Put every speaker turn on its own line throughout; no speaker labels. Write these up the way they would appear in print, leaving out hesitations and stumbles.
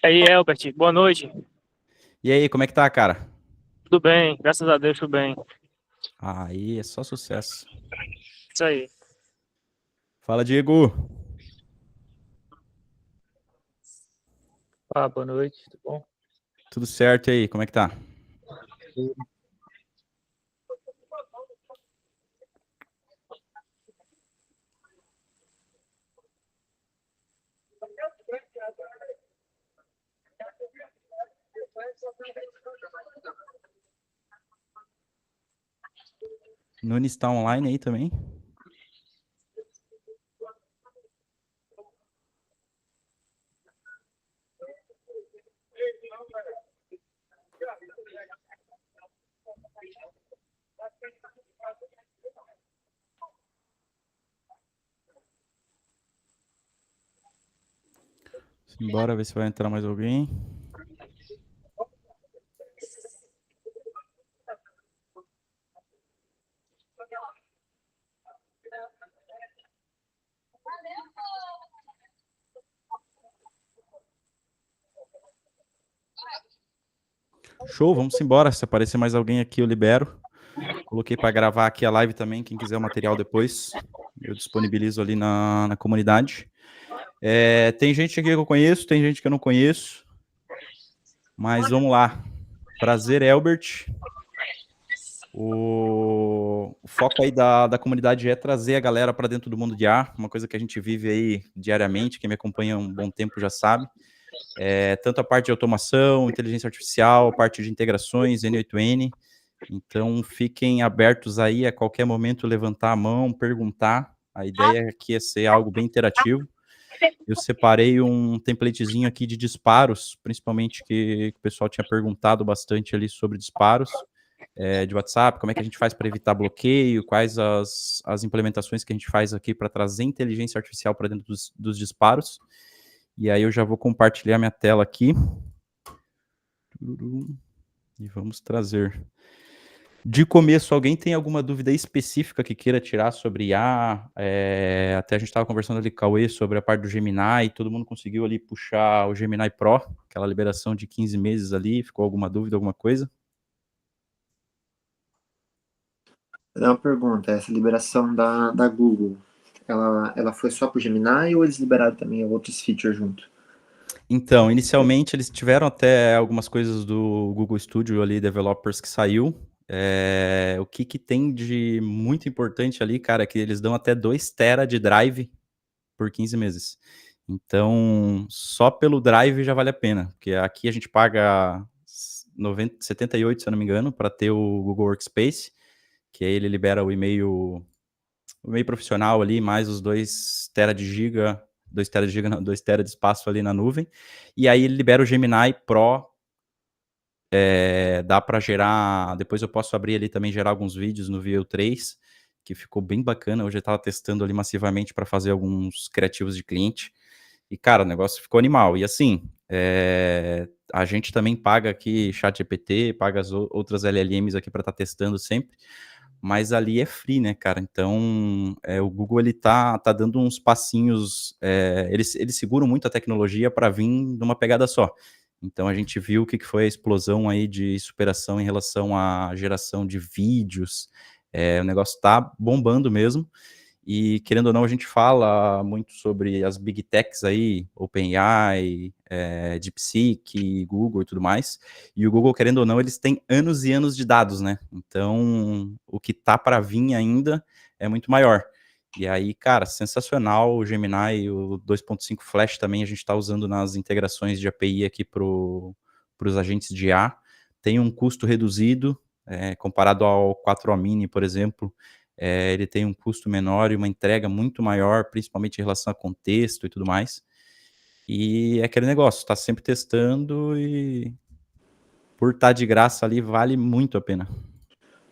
E aí, Elbert, boa noite.
E aí, como é que tá, cara?
Tudo bem? Graças a Deus, tudo bem.
Aí é só sucesso.
Isso aí.
Fala, Diego.
Ah, boa noite, tudo bom?
Tudo certo e aí? Como é que tá? Nunes tá online aí também? Simbora ver se vai entrar mais alguém. Show, vamos embora. Se aparecer mais alguém aqui, eu libero. Coloquei para gravar aqui a live também. Quem quiser o material depois, eu disponibilizo ali na comunidade. Tem gente aqui que eu conheço, tem gente que eu não conheço. Mas vamos lá. Prazer, Elbert. O foco aí da comunidade é trazer a galera para dentro do mundo de IA, uma coisa que a gente vive aí diariamente, quem me acompanha há um bom tempo já sabe. Tanto a parte de automação, inteligência artificial, a parte de integrações, N8N. Então, fiquem abertos aí a qualquer momento, levantar a mão, perguntar. A ideia aqui é ser algo bem interativo. Eu separei um templatezinho aqui de disparos, principalmente que o pessoal tinha perguntado bastante ali sobre disparos de WhatsApp, como é que a gente faz para evitar bloqueio, quais as implementações que a gente faz aqui para trazer inteligência artificial para dentro dos disparos. E aí eu já vou compartilhar minha tela aqui. E vamos trazer. De começo, alguém tem alguma dúvida específica que queira tirar sobre IA? Até a gente estava conversando ali com o Cauê sobre a parte do Gemini, todo mundo conseguiu ali puxar o Gemini Pro, aquela liberação de 15 meses ali, ficou alguma dúvida, alguma coisa?
É uma pergunta, essa liberação da Google, ela foi só pro Gemini ou eles liberaram também outros features junto?
Então, inicialmente eles tiveram até algumas coisas do Google Studio ali, developers que saiu. O que tem de muito importante ali, cara, é que eles dão até 2 tera de drive por 15 meses. Então, só pelo drive já vale a pena, porque aqui a gente paga 78, se eu não me engano, para ter o Google Workspace, que aí ele libera o e-mail profissional ali, mais os 2 tera de giga, 2 tera de giga, não, 2 tera de espaço ali na nuvem. E aí ele libera o Gemini Pro. Dá para gerar. Depois eu posso abrir ali também, gerar alguns vídeos no Veo 3, que ficou bem bacana. Hoje eu estava testando ali massivamente para fazer alguns criativos de cliente. E, cara, o negócio ficou animal. E assim, a gente também paga aqui ChatGPT, paga as outras LLMs aqui para estar testando sempre. Mas ali é free, né, cara? Então, o Google ele tá dando uns passinhos, eles seguram muito a tecnologia para vir numa pegada só. Então a gente viu o que foi a explosão aí de superação em relação à geração de vídeos. O negócio tá bombando mesmo. E querendo ou não, a gente fala muito sobre as big techs aí, OpenAI, DeepSeek, Google e tudo mais. E o Google, querendo ou não, eles têm anos e anos de dados, né? Então, o que tá para vir ainda é muito maior. E aí, cara, sensacional o Gemini, o 2.5 Flash também a gente está usando nas integrações de API aqui para os agentes de IA. Tem um custo reduzido, comparado ao 4O Mini, por exemplo, ele tem um custo menor e uma entrega muito maior, principalmente em relação a contexto e tudo mais. E é aquele negócio, está sempre testando e por estar de graça ali, vale muito a pena.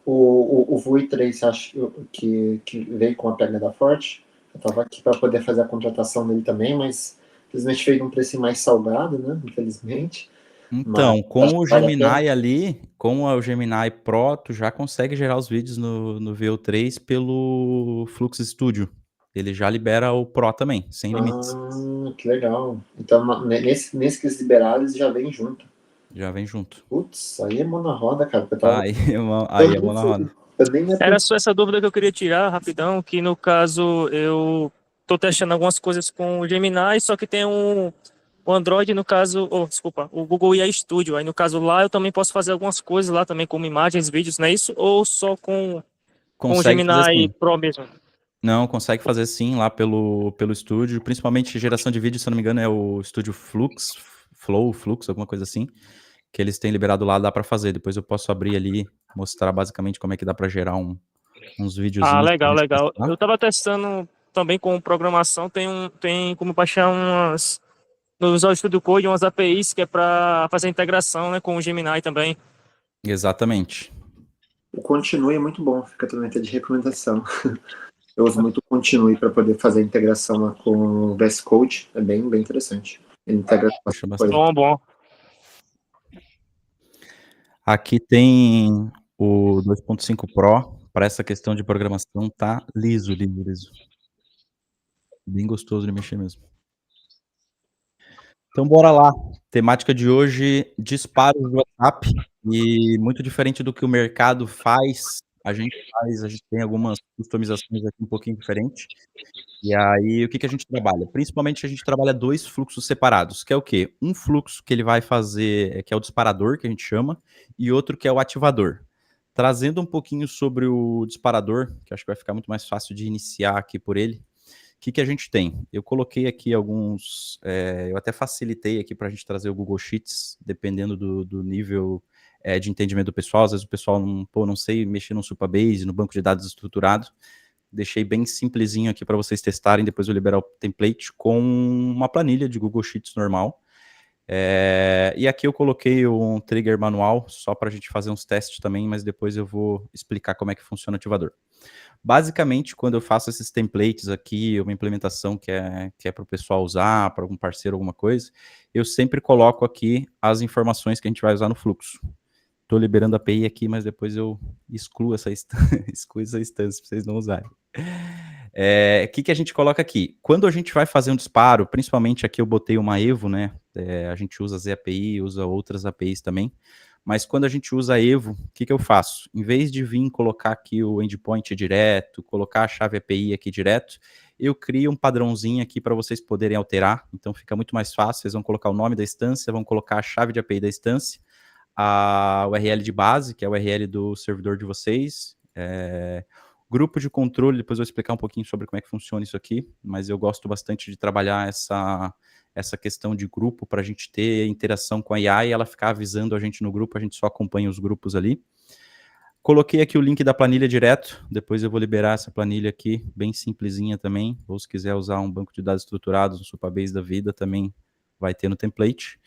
O Vui 3, você acha que veio com a pegada forte? Eu estava aqui para poder fazer a contratação dele também, mas infelizmente veio num preço mais salgado, né? Infelizmente. Mas
Então,
acho
com o
que vale a pena.
Gemini ali, com o Gemini Pro, tu já consegue gerar os vídeos no Veo 3 pelo Flux Studio. ele já libera o Pro também, sem limites.
Que legal. Então, nesse que eles liberaram, eles já vêm junto.
Já vem junto.
Putz, aí é mão na roda, cara. Porque eu tava...
Aí é mão na roda.
Eu nem me
Era só essa dúvida que eu queria tirar rapidão, que no caso eu tô testando algumas coisas com o Gemini, só que tem o Android, no caso, desculpa, o Google IA Studio. Aí no caso lá eu também posso fazer algumas coisas lá também, como imagens, vídeos, não é isso? Ou só com o
Consegue fazer
Gemini
sim.
Pro mesmo?
Não, consegue fazer sim lá pelo estúdio, principalmente geração de vídeo, se eu não me engano, é o estúdio Flux, alguma coisa assim, que eles têm liberado lá, dá para fazer. Depois eu posso abrir ali, mostrar basicamente como é que dá para gerar uns
Ah,
videozinhos pra
legal,
gente
legal.
testar.
Eu tava testando também com programação, tem como baixar no Visual Studio Code umas APIs que é para fazer integração, né, com o Gemini também.
Exatamente.
O Continue é muito bom, fica também até de recomendação. Eu uso muito o Continue para poder fazer a integração lá com o VS Code, é bem interessante. Ele integra
Puxa
bastante coisa.
bastante.
Bom.
Aqui tem o 2.5 Pro, para essa questão de programação, tá liso. Bem gostoso de mexer mesmo. Então bora lá. Temática de hoje, disparos do WhatsApp. E muito diferente do que o mercado faz, a gente tem algumas customizações aqui um pouquinho diferente. E aí, o que a gente trabalha? Principalmente a gente trabalha 2 fluxos separados, que é o quê? Um fluxo que ele vai fazer, que é o disparador, que a gente chama, e outro que é o ativador. Trazendo um pouquinho sobre o disparador, que acho que vai ficar muito mais fácil de iniciar aqui por ele. O que a gente tem? Eu coloquei aqui alguns, eu até facilitei aqui para a gente trazer o Google Sheets, dependendo do nível de entendimento do pessoal. Às vezes o pessoal não sei mexer no Supabase, no banco de dados estruturado. Deixei bem simplesinho aqui para vocês testarem, depois eu liberar o template com uma planilha de Google Sheets normal. E aqui eu coloquei um trigger manual, só para a gente fazer uns testes também, mas depois eu vou explicar como é que funciona o ativador. Basicamente, quando eu faço esses templates aqui, uma implementação que é para o pessoal usar, para algum parceiro, alguma coisa, eu sempre coloco aqui as informações que a gente vai usar no fluxo. Estou liberando a API aqui, mas depois eu excluo essa instância para vocês não usarem. O que a gente coloca aqui? Quando a gente vai fazer um disparo, principalmente aqui eu botei uma Evo, né? A gente usa ZAPI, usa outras APIs também. Mas quando a gente usa Evo, o que eu faço? Em vez de vir colocar aqui o endpoint direto, colocar a chave API aqui direto, eu crio um padrãozinho aqui para vocês poderem alterar. Então fica muito mais fácil. Vocês vão colocar o nome da instância, vão colocar a chave de API da instância, a URL de base, que é a URL do servidor de vocês, grupo de controle, depois eu vou explicar um pouquinho sobre como é que funciona isso aqui, mas eu gosto bastante de trabalhar essa questão de grupo para a gente ter interação com a IA e ela ficar avisando a gente no grupo, a gente só acompanha os grupos ali. Coloquei aqui o link da planilha direto, depois eu vou liberar essa planilha aqui, bem simplesinha também, ou se quiser usar um banco de dados estruturados, um Supabase da vida, também vai ter no template.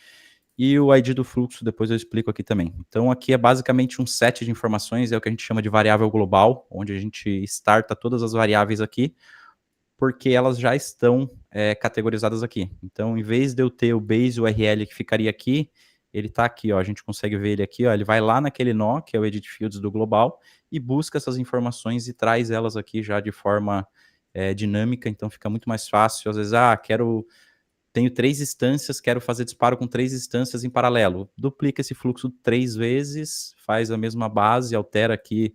E o ID do fluxo, depois eu explico aqui também. Então, aqui é basicamente um set de informações, é o que a gente chama de variável global, onde a gente starta todas as variáveis aqui, porque elas já estão categorizadas aqui. Então, em vez de eu ter o base URL que ficaria aqui, ele está aqui, ó, a gente consegue ver ele aqui, ó, ele vai lá naquele nó, que é o edit fields do global, e busca essas informações e traz elas aqui já de forma dinâmica, então fica muito mais fácil. Às vezes, tenho 3 instâncias, quero fazer disparo com 3 instâncias em paralelo. Duplica esse fluxo 3 vezes, faz a mesma base, altera aqui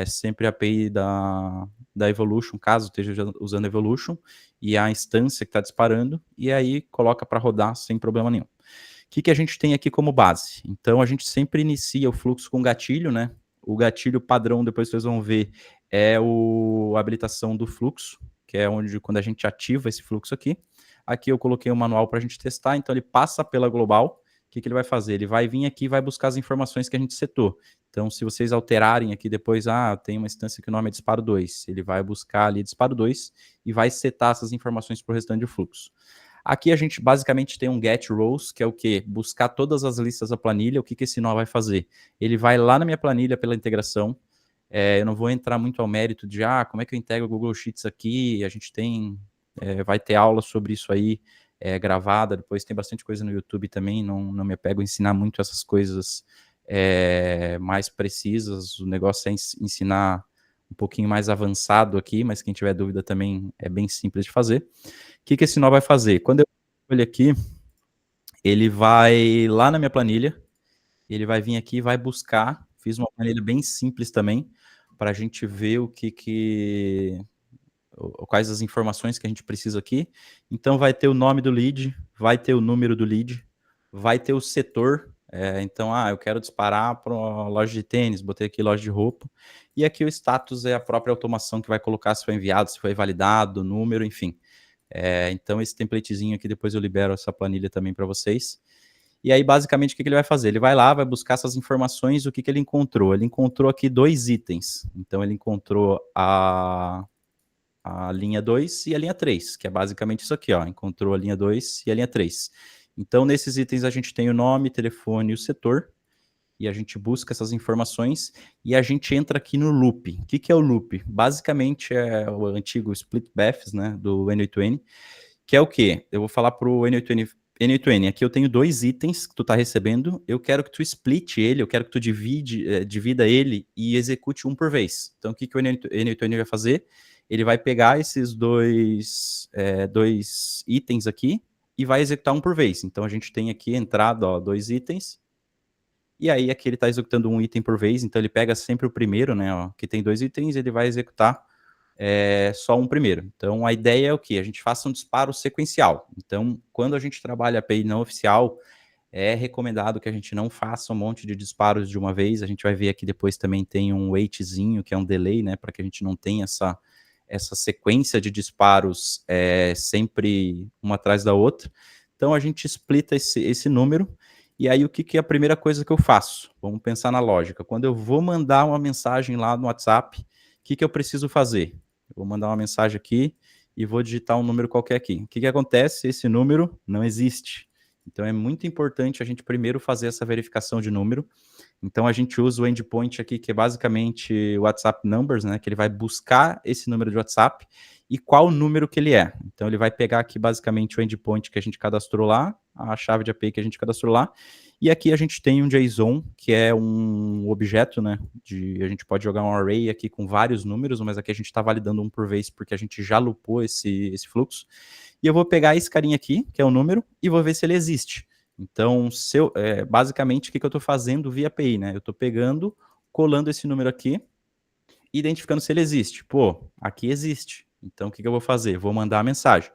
sempre a API da Evolution, caso esteja usando Evolution, e a instância que está disparando, e aí coloca para rodar sem problema nenhum. O que a gente tem aqui como base? Então, a gente sempre inicia o fluxo com gatilho, né? O gatilho padrão, depois vocês vão ver, é a habilitação do fluxo, que é onde, quando a gente ativa esse fluxo aqui. Aqui eu coloquei um manual para a gente testar, então ele passa pela global. O que ele vai fazer? Ele vai vir aqui e vai buscar as informações que a gente setou. Então, se vocês alterarem aqui depois, tem uma instância que o nome é disparo 2. Ele vai buscar ali disparo 2 e vai setar essas informações para o restante do fluxo. Aqui a gente basicamente tem um get rows, que é o quê? Buscar todas as listas da planilha. O que esse nó vai fazer? Ele vai lá na minha planilha pela integração. Eu não vou entrar muito ao mérito de como é que eu integro o Google Sheets aqui. A gente vai ter aula sobre isso aí gravada. Depois tem bastante coisa no YouTube também. Não me apego a ensinar muito essas coisas mais precisas. O negócio é ensinar um pouquinho mais avançado aqui, mas quem tiver dúvida também é bem simples de fazer. O que esse nó vai fazer? Quando eu olho aqui, ele vai lá na minha planilha, ele vai vir aqui e vai buscar, fiz uma planilha bem simples também, para a gente ver quais as informações que a gente precisa aqui. Então vai ter o nome do lead, vai ter o número do lead, vai ter o setor. Então, eu quero disparar para uma loja de tênis, botei aqui loja de roupa. E aqui o status é a própria automação que vai colocar se foi enviado, se foi validado, número, enfim. Então esse templatezinho aqui, depois eu libero essa planilha também para vocês. E aí, basicamente, o que ele vai fazer? Ele vai lá, vai buscar essas informações, o que ele encontrou? Ele encontrou aqui 2 itens. Então, ele encontrou a linha 2 e a linha 3, que é basicamente isso aqui, ó. Encontrou a linha 2 e a linha 3. Então, nesses itens, a gente tem o nome, telefone e o setor, e a gente busca essas informações, e a gente entra aqui no loop. O que é o loop? Basicamente, é o antigo split paths, né, do N8N, que é o quê? Eu vou falar para o N8N, aqui eu tenho 2 itens que tu está recebendo, eu quero que tu split ele, eu quero que tu divida ele e execute um por vez. Então, o que o N8N vai fazer? Ele vai pegar esses dois itens aqui e vai executar um por vez. Então, a gente tem aqui entrada, ó, 2 itens, e aí aqui ele está executando um item por vez, então ele pega sempre o primeiro, né, ó, que tem 2 itens, ele vai executar só um primeiro. Então, a ideia é o quê? A gente faça um disparo sequencial. Então, quando a gente trabalha API não oficial, é recomendado que a gente não faça um monte de disparos de uma vez. A gente vai ver aqui depois também tem um waitzinho, que é um delay, né, para que a gente não tenha essa sequência de disparos sempre uma atrás da outra. Então, a gente splita esse número. E aí, o que é a primeira coisa que eu faço? Vamos pensar na lógica. Quando eu vou mandar uma mensagem lá no WhatsApp, o que eu preciso fazer? Eu vou mandar uma mensagem aqui e vou digitar um número qualquer aqui. O que acontece? Esse número não existe. Então, é muito importante a gente primeiro fazer essa verificação de número. Então, a gente usa o endpoint aqui, que é basicamente o WhatsApp Numbers, né? Que ele vai buscar esse número de WhatsApp e qual número que ele é. Então, ele vai pegar aqui, basicamente, o endpoint que a gente cadastrou lá, a chave de API que a gente cadastrou lá, e aqui a gente tem um JSON, que é um objeto, né? A gente pode jogar um array aqui com vários números, mas aqui a gente está validando um por vez, porque a gente já loopou esse fluxo. E eu vou pegar esse carinha aqui, que é o número, e vou ver se ele existe. Então, basicamente, o que eu estou fazendo via API, né? Eu estou pegando, colando esse número aqui, identificando se ele existe. Pô, aqui existe. Então, o que eu vou fazer? Vou mandar a mensagem.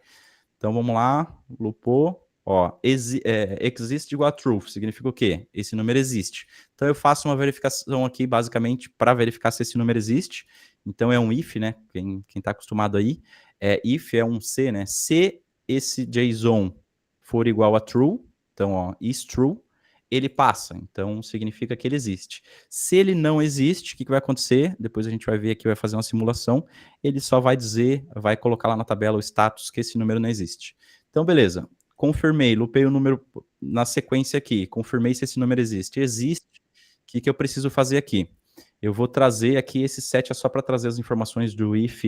Então, vamos lá, loopou, ó, exist igual a true, significa o quê? Esse número existe. Então, eu faço uma verificação aqui, basicamente, para verificar se esse número existe. Então, é um if, né? Quem está acostumado aí, if é um C, né? Se esse JSON for igual a true, então, ó, is true, ele passa. Então, significa que ele existe. Se ele não existe, o que vai acontecer? Depois a gente vai ver aqui, vai fazer uma simulação. Ele só vai dizer, vai colocar lá na tabela o status que esse número não existe. Então, beleza. Confirmei, loopei o número na sequência aqui. Confirmei se esse número existe. Existe. O que eu preciso fazer aqui? Eu vou trazer aqui, esse set é só para trazer as informações do if,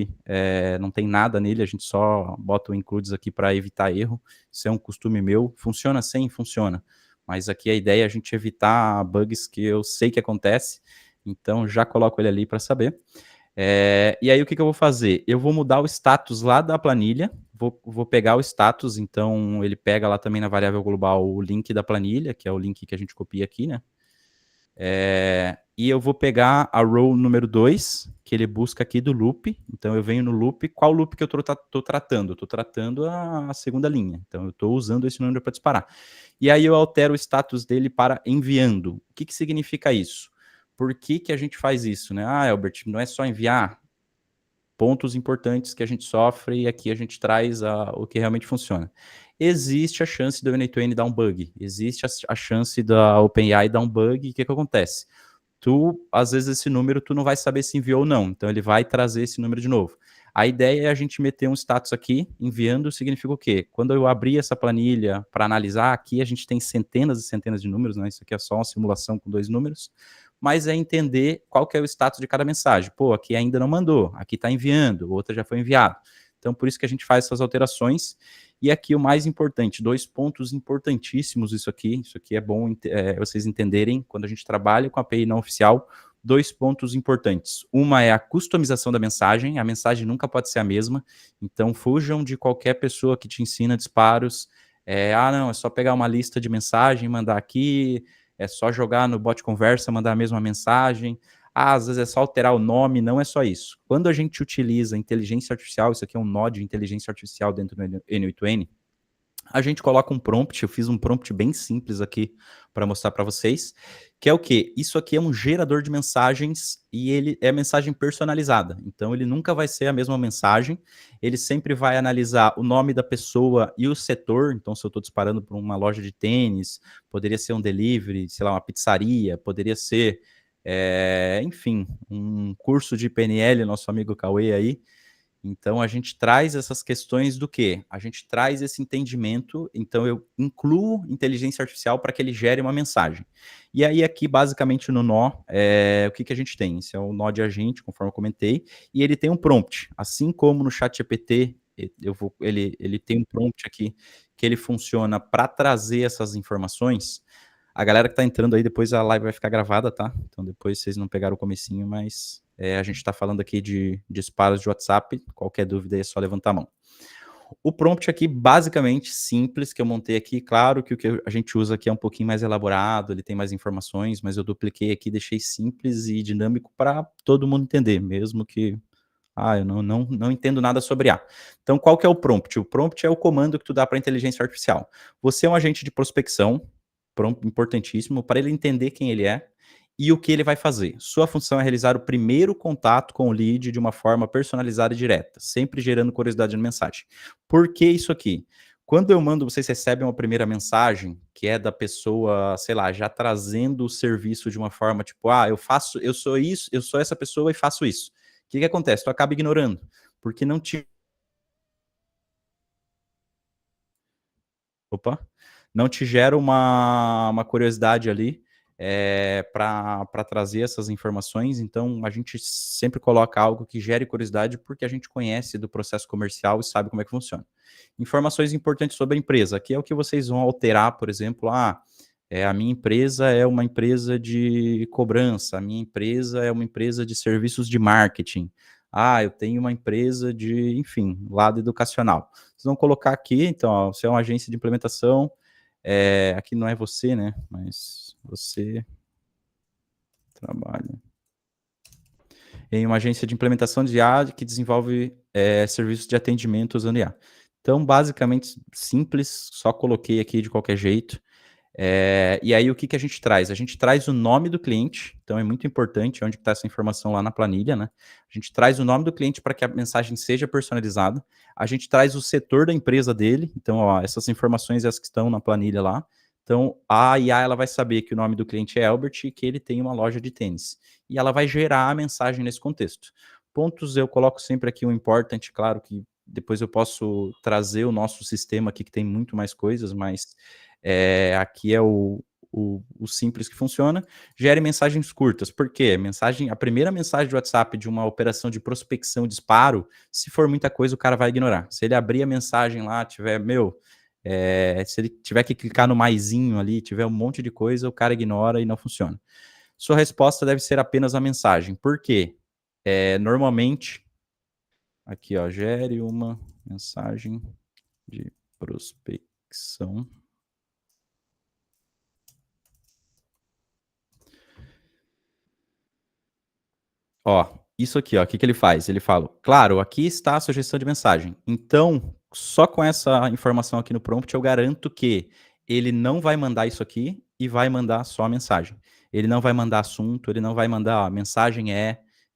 não tem nada nele, a gente só bota o includes aqui para evitar erro. Isso é um costume meu. Funciona sem? Funciona. Mas aqui a ideia é a gente evitar bugs que eu sei que acontece, então já coloco ele ali para saber. E aí o que eu vou fazer? Eu vou mudar o status lá da planilha, vou pegar o status, então ele pega lá também na variável global o link da planilha, que é o link que a gente copia aqui, né? E eu vou pegar a row número 2, que ele busca aqui do loop. Então eu venho no loop. Qual loop que eu estou tratando? Eu estou tratando a segunda linha. Então eu estou usando esse número para disparar. E aí eu altero o status dele para enviando. O que significa isso? Por que a gente faz isso, né? Albert, não é só enviar. Pontos importantes que a gente sofre e aqui a gente traz o que realmente funciona. Existe a chance do N8N dar um bug. Existe a chance da OpenAI dar um bug. E o que acontece? Às vezes, esse número, tu não vai saber se enviou ou não. Então, ele vai trazer esse número de novo. A ideia é a gente meter um status aqui, enviando, significa o quê? Quando eu abrir essa planilha para analisar, aqui a gente tem centenas e centenas de números, né? Isso aqui é só uma simulação com 2 números. Mas é entender qual que é o status de cada mensagem. Pô, aqui ainda não mandou, aqui está enviando, outra já foi enviado. Então, por isso que a gente faz essas alterações. E aqui o mais importante, 2 pontos importantíssimos isso aqui é bom vocês entenderem, quando a gente trabalha com a API não oficial, dois pontos importantes. Uma é a customização da mensagem. A mensagem nunca pode ser a mesma. Então, fujam de qualquer pessoa que te ensina disparos. Não, é só pegar uma lista de mensagem, mandar aqui. É só jogar no bot conversa, mandar a mesma mensagem. Às vezes é só alterar o nome. Não é só isso. Quando a gente utiliza inteligência artificial, isso aqui é um nó de inteligência artificial dentro do N8N, a gente coloca um prompt. Eu fiz um prompt bem simples aqui para mostrar para vocês, que é o quê? Isso aqui é um gerador de mensagens e ele é mensagem personalizada. Então, ele nunca vai ser a mesma mensagem. Ele sempre vai analisar o nome da pessoa e o setor. Então, se eu estou disparando para uma loja de tênis, poderia ser um delivery, sei lá, uma pizzaria, poderia ser, enfim, um curso de PNL, nosso amigo Cauê aí. Então, a gente traz essas questões do quê? A gente traz esse entendimento, então eu incluo inteligência artificial para que ele gere uma mensagem. E aí, aqui, basicamente, no nó, o que a gente tem? Esse é o nó de agente, conforme eu comentei, e ele tem um prompt. Assim como no ChatGPT, ele tem um prompt aqui, que ele funciona para trazer essas informações. A galera que está entrando aí, depois a live vai ficar gravada, tá? Então, depois vocês não pegaram o comecinho, mas... a gente está falando aqui de disparos de WhatsApp. Qualquer dúvida aí é só levantar a mão. O prompt aqui, basicamente, simples, que eu montei aqui. Claro que o que a gente usa aqui é um pouquinho mais elaborado, ele tem mais informações, mas eu dupliquei aqui, deixei simples e dinâmico para todo mundo entender, mesmo que eu não entendo nada sobre A. Então, qual que é o prompt? O prompt é o comando que tu dá para a inteligência artificial. Você é um agente de prospecção, prompt importantíssimo, para ele entender quem ele é, e o que ele vai fazer. Sua função é realizar o primeiro contato com o lead de uma forma personalizada e direta, sempre gerando curiosidade na mensagem. Por que isso aqui? Quando eu mando, vocês recebem uma primeira mensagem, que é da pessoa, sei lá, já trazendo o serviço de uma forma tipo, eu sou isso, eu sou essa pessoa e faço isso. O que acontece? Tu acaba ignorando, porque não te... não te gera uma curiosidade ali, para trazer essas informações. Então, a gente sempre coloca algo que gere curiosidade, porque a gente conhece do processo comercial e sabe como é que funciona. Informações importantes sobre a empresa. Aqui é o que vocês vão alterar, por exemplo, a minha empresa é uma empresa de cobrança, a minha empresa é uma empresa de serviços de marketing. Eu tenho uma empresa de, enfim, lado educacional. Vocês vão colocar aqui, então, ó, você é uma agência de implementação, aqui não é você, né? Mas você trabalha em uma agência de implementação de IA que desenvolve serviços de atendimento usando IA. Então, basicamente, simples, só coloquei aqui de qualquer jeito. E aí, o que a gente traz? A gente traz o nome do cliente, então é muito importante onde está essa informação lá na planilha, né? A gente traz o nome do cliente para que a mensagem seja personalizada. A gente traz o setor da empresa dele, então, ó, essas informações as que estão na planilha lá. Então, a IA ela vai saber que o nome do cliente é Albert e que ele tem uma loja de tênis. E ela vai gerar a mensagem nesse contexto. Pontos, eu coloco sempre aqui um importante, claro que depois eu posso trazer o nosso sistema aqui, que tem muito mais coisas, mas aqui é o simples que funciona. Gere mensagens curtas. Por quê? A primeira mensagem de WhatsApp de uma operação de prospecção, disparo, se for muita coisa, o cara vai ignorar. Se ele abrir a mensagem lá, tiver, se ele tiver que clicar no maisinho ali, tiver um monte de coisa, o cara ignora e não funciona. Sua resposta deve ser apenas a mensagem. Por quê? Normalmente, aqui, ó, gere uma mensagem de prospecção. Ó, isso aqui, ó, o que ele faz? Ele fala, claro, aqui está a sugestão de mensagem. Então, só com essa informação aqui no prompt, eu garanto que ele não vai mandar isso aqui e vai mandar só a mensagem. Ele não vai mandar assunto, ele não vai mandar mensagem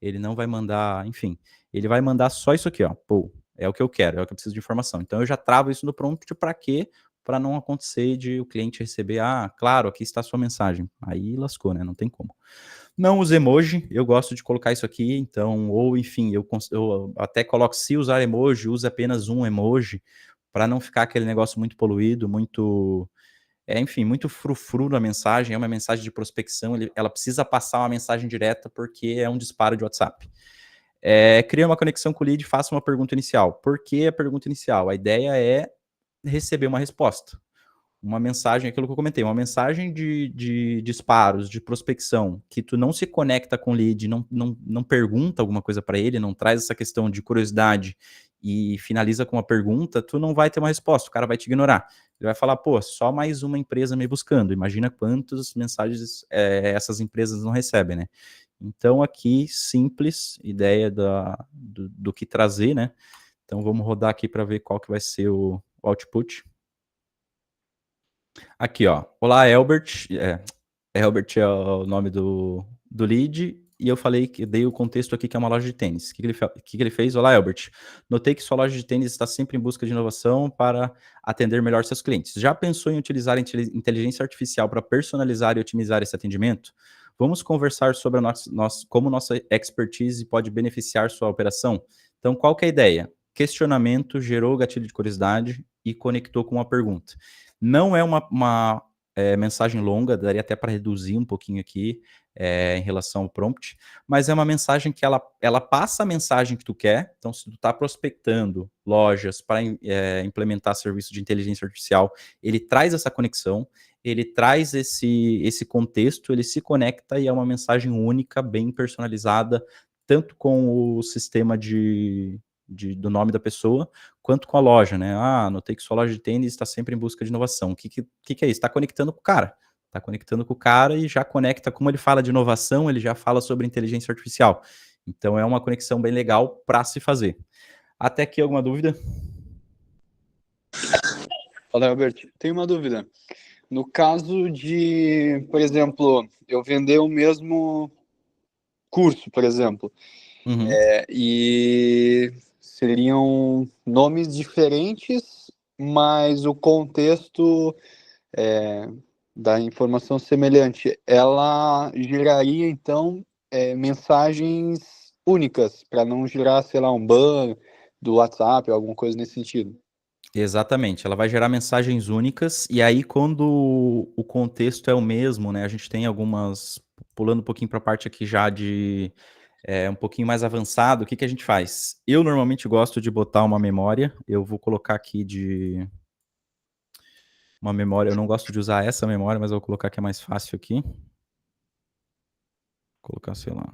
ele não vai mandar, enfim. Ele vai mandar só isso aqui, ó. Pô, é o que eu quero, é o que eu preciso de informação. Então, eu já travo isso no prompt para quê? Para não acontecer de o cliente receber, claro, aqui está a sua mensagem. Aí lascou, né? Não tem como. Não usa emoji, eu gosto de colocar isso aqui, então, ou enfim, eu até coloco, se usar emoji, use apenas um emoji, para não ficar aquele negócio muito poluído, muito, enfim, muito frufru na mensagem. É uma mensagem de prospecção, ela precisa passar uma mensagem direta, porque é um disparo de WhatsApp. Cria uma conexão com o lead, faça uma pergunta inicial. Por que a pergunta inicial? A ideia é receber uma resposta. uma mensagem, aquilo que eu comentei, uma mensagem de disparos, de prospecção, que tu não se conecta com o lead, não pergunta alguma coisa para ele, não traz essa questão de curiosidade e finaliza com uma pergunta, tu não vai ter uma resposta, o cara vai te ignorar. Ele vai falar, pô, só mais uma empresa me buscando. Imagina quantas mensagens essas empresas não recebem, né? Então, aqui, simples, ideia do que trazer, né? Então, vamos rodar aqui para ver qual que vai ser o output. Aqui, ó. Olá, Elbert. Elbert é o nome do lead. E eu falei que dei o contexto aqui que é uma loja de tênis. O que ele fez? Olá, Elbert. Notei que sua loja de tênis está sempre em busca de inovação para atender melhor seus clientes. Já pensou em utilizar a inteligência artificial para personalizar e otimizar esse atendimento? Vamos conversar sobre como nossa expertise pode beneficiar sua operação? Então, qual que é a ideia? Questionamento gerou gatilho de curiosidade e conectou com uma pergunta. Não é uma mensagem longa, daria até para reduzir um pouquinho aqui em relação ao prompt, mas é uma mensagem que ela passa a mensagem que tu quer. Então, se tu está prospectando lojas para implementar serviço de inteligência artificial, ele traz essa conexão, ele traz esse contexto, ele se conecta e é uma mensagem única, bem personalizada, tanto com o sistema do nome da pessoa, quanto com a loja, né? Ah, notei que sua loja de tênis está sempre em busca de inovação. O que é isso? Está conectando com o cara. Está conectando com o cara e já conecta, como ele fala de inovação, ele já fala sobre inteligência artificial. Então é uma conexão bem legal para se fazer. Até aqui alguma dúvida?
Fala, Albert. Tem uma dúvida. No caso de, por exemplo, eu vender o mesmo curso, por exemplo, e seriam nomes diferentes, mas o contexto da informação semelhante, ela geraria, então, mensagens únicas, para não gerar, sei lá, um ban do WhatsApp ou alguma coisa nesse sentido.
Exatamente, ela vai gerar mensagens únicas, e aí quando o contexto é o mesmo, né, a gente tem algumas, pulando um pouquinho para a parte aqui já de um pouquinho mais avançado, o que a gente faz? Eu normalmente gosto de botar uma memória, eu vou colocar aqui uma memória, eu não gosto de usar essa memória, mas eu vou colocar que é mais fácil aqui. Vou colocar, sei lá.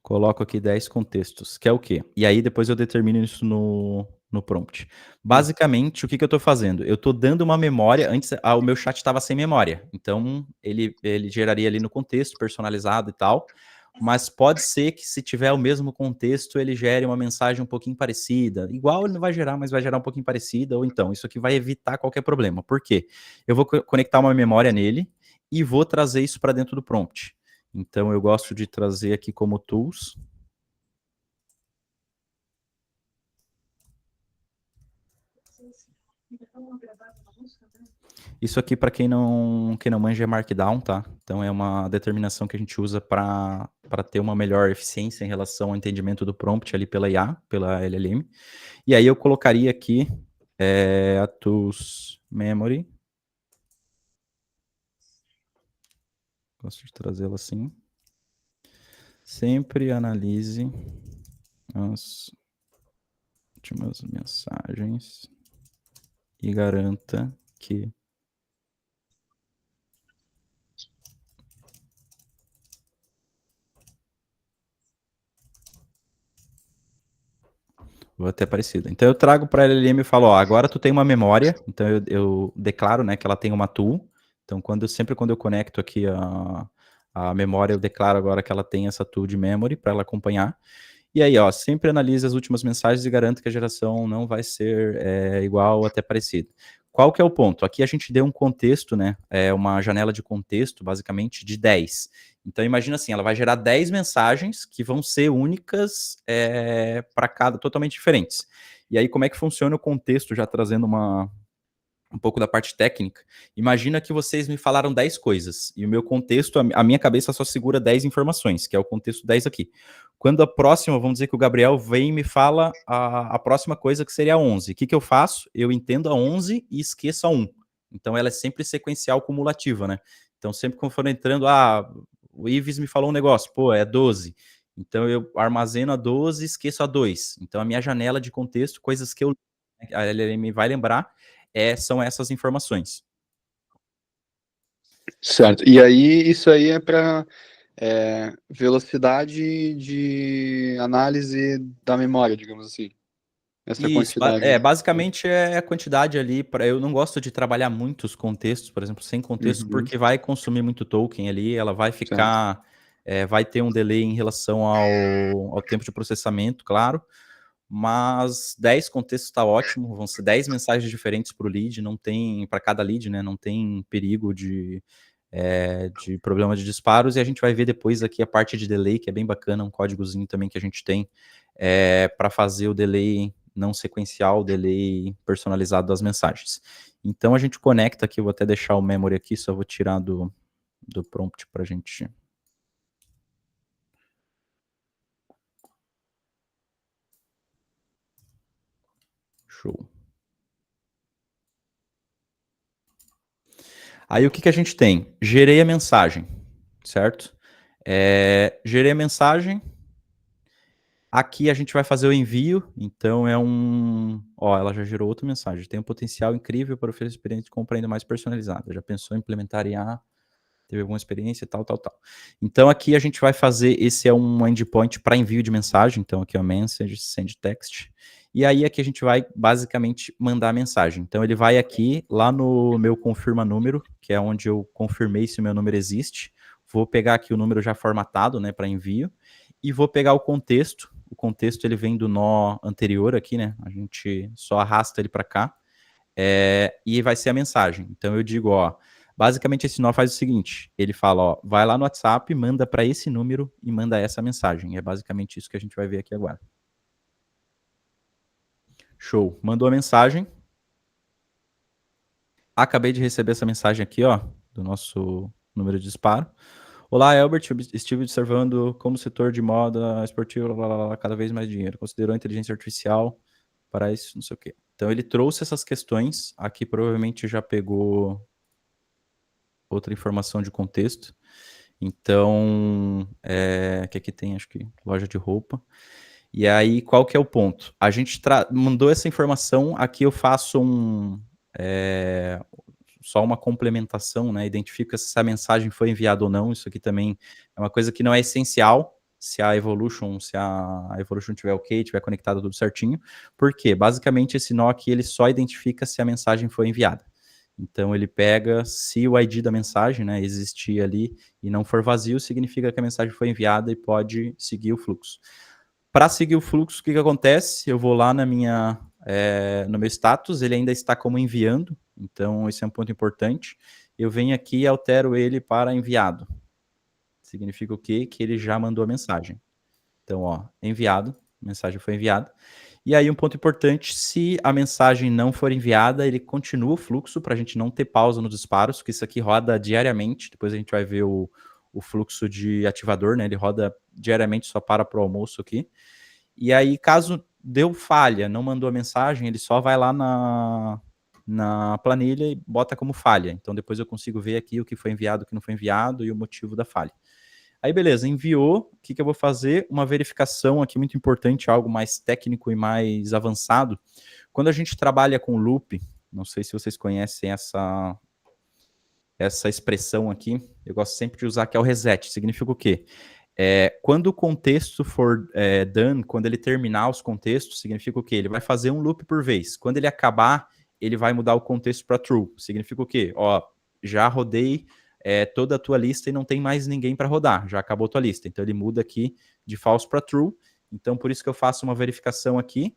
Coloco aqui 10 contextos, que é o quê? E aí depois eu determino isso no prompt. Basicamente, o que eu estou fazendo? Eu estou dando uma memória, antes o meu chat estava sem memória, então ele geraria ali no contexto, personalizado e tal, mas pode ser que se tiver o mesmo contexto, ele gere uma mensagem um pouquinho parecida. Igual ele não vai gerar, mas vai gerar um pouquinho parecida, ou então, isso aqui vai evitar qualquer problema. Por quê? Eu vou conectar uma memória nele e vou trazer isso para dentro do prompt. Então, eu gosto de trazer aqui como tools. Isso aqui, para quem não manja, é Markdown, tá? Então, é uma determinação que a gente usa para ter uma melhor eficiência em relação ao entendimento do prompt ali pela IA, pela LLM. E aí, eu colocaria aqui a tools memory. Gosto de trazê-la assim. Sempre analise as últimas mensagens e garanta que vou até parecido. Então eu trago para a LLM e falo, ó, agora tu tem uma memória, então eu declaro, né, que ela tem uma tool. Então sempre quando eu conecto aqui a memória, eu declaro agora que ela tem essa tool de memory para ela acompanhar. E aí, ó, sempre analise as últimas mensagens e garanta que a geração não vai ser igual ou até parecida. Qual que é o ponto? Aqui a gente deu um contexto, né? Uma janela de contexto, basicamente, de 10. Então, imagina assim, ela vai gerar 10 mensagens que vão ser únicas para cada, totalmente diferentes. E aí, como é que funciona o contexto, já trazendo um pouco da parte técnica? Imagina que vocês me falaram 10 coisas, e o meu contexto, a minha cabeça só segura 10 informações, que é o contexto 10 aqui. Quando a próxima, vamos dizer que o Gabriel vem e me fala a próxima coisa, que seria a 11. O que eu faço? Eu entendo a 11 e esqueço a 1. Então, ela é sempre sequencial cumulativa, né? Então, sempre que for entrando, o Ives me falou um negócio, pô, é 12. Então, eu armazeno a 12 e esqueço a 2. Então, a minha janela de contexto, coisas que a LLM vai lembrar, são essas informações.
Certo. E aí, isso aí é para velocidade de análise da memória, digamos assim. Essa
Isso,
quantidade.
basicamente é a quantidade ali. Eu não gosto de trabalhar muitos contextos, por exemplo, sem contexto,
Uhum.
porque vai consumir muito token ali, ela vai
Certo.
ficar, vai ter um delay em relação ao tempo de processamento, claro, mas 10 contextos está ótimo, vão ser 10 mensagens diferentes para o lead, não tem, para cada lead, né, não tem perigo de problema de disparos, e a gente vai ver depois aqui a parte de delay, que é bem bacana, um códigozinho também que a gente tem para fazer o delay não sequencial, o delay personalizado das mensagens. Então a gente conecta aqui, eu vou até deixar o memory aqui, só vou tirar do prompt para a gente... Show. Aí o que a gente tem? Gerei a mensagem, certo? Gerei a mensagem. Aqui a gente vai fazer o envio, então ela já gerou outra mensagem. Tem um potencial incrível para oferecer experiência de compra ainda mais personalizada. Já pensou em implementar IA? Teve alguma experiência e tal. Então aqui a gente vai fazer, esse é um endpoint para envio de mensagem, então aqui é o message, send text. E aí aqui a gente vai basicamente mandar a mensagem. Então ele vai aqui, lá no meu confirma número, que é onde eu confirmei se o meu número existe. Vou pegar aqui o número já formatado, né, para envio. E vou pegar o contexto. O contexto ele vem do nó anterior aqui, né? A gente só arrasta ele para cá. E vai ser a mensagem. Então eu digo, basicamente esse nó faz o seguinte, ele fala, vai lá no WhatsApp, manda para esse número e manda essa mensagem. É basicamente isso que a gente vai ver aqui agora. Show. Mandou a mensagem. Acabei de receber essa mensagem aqui, do nosso número de disparo. Olá, Elbert, estive observando como o setor de moda esportiva cada vez mais dinheiro. Considerou a inteligência artificial para isso, não sei o quê. Então ele trouxe essas questões. Aqui provavelmente já pegou outra informação de contexto. Então, que aqui tem, acho que, loja de roupa. E aí, qual que é o ponto? A gente mandou essa informação, aqui eu faço só uma complementação, né? Identifica se a mensagem foi enviada ou não. Isso aqui também é uma coisa que não é essencial, se a Evolution tiver ok, tiver conectado tudo certinho. Por quê? Basicamente, esse nó aqui, ele só identifica se a mensagem foi enviada. Então, ele pega, se o ID da mensagem, né, existir ali e não for vazio, significa que a mensagem foi enviada e pode seguir o fluxo. Para seguir o fluxo, o que acontece? Eu vou lá no meu status, ele ainda está como enviando, então esse é um ponto importante. Eu venho aqui e altero ele para enviado. Significa o quê? Que ele já mandou a mensagem. Então, enviado, a mensagem foi enviada. E aí um ponto importante, se a mensagem não for enviada, ele continua o fluxo para a gente não ter pausa nos disparos, porque isso aqui roda diariamente, depois a gente vai ver o fluxo de ativador, né? Ele roda diariamente, só para o almoço aqui. E aí, caso deu falha, não mandou a mensagem, ele só vai lá na planilha e bota como falha. Então depois eu consigo ver aqui o que foi enviado, o que não foi enviado e o motivo da falha. Aí beleza, enviou, o que eu vou fazer? Uma verificação aqui muito importante, algo mais técnico e mais avançado. Quando a gente trabalha com loop, não sei se vocês conhecem essa expressão aqui, eu gosto sempre de usar, que é o reset. Significa o quê? Quando o contexto for done, quando ele terminar os contextos, significa o quê? Ele vai fazer um loop por vez. Quando ele acabar, ele vai mudar o contexto para true. Significa o quê? Já rodei toda a tua lista e não tem mais ninguém para rodar. Já acabou a tua lista. Então ele muda aqui de false para true. Então por isso que eu faço uma verificação aqui.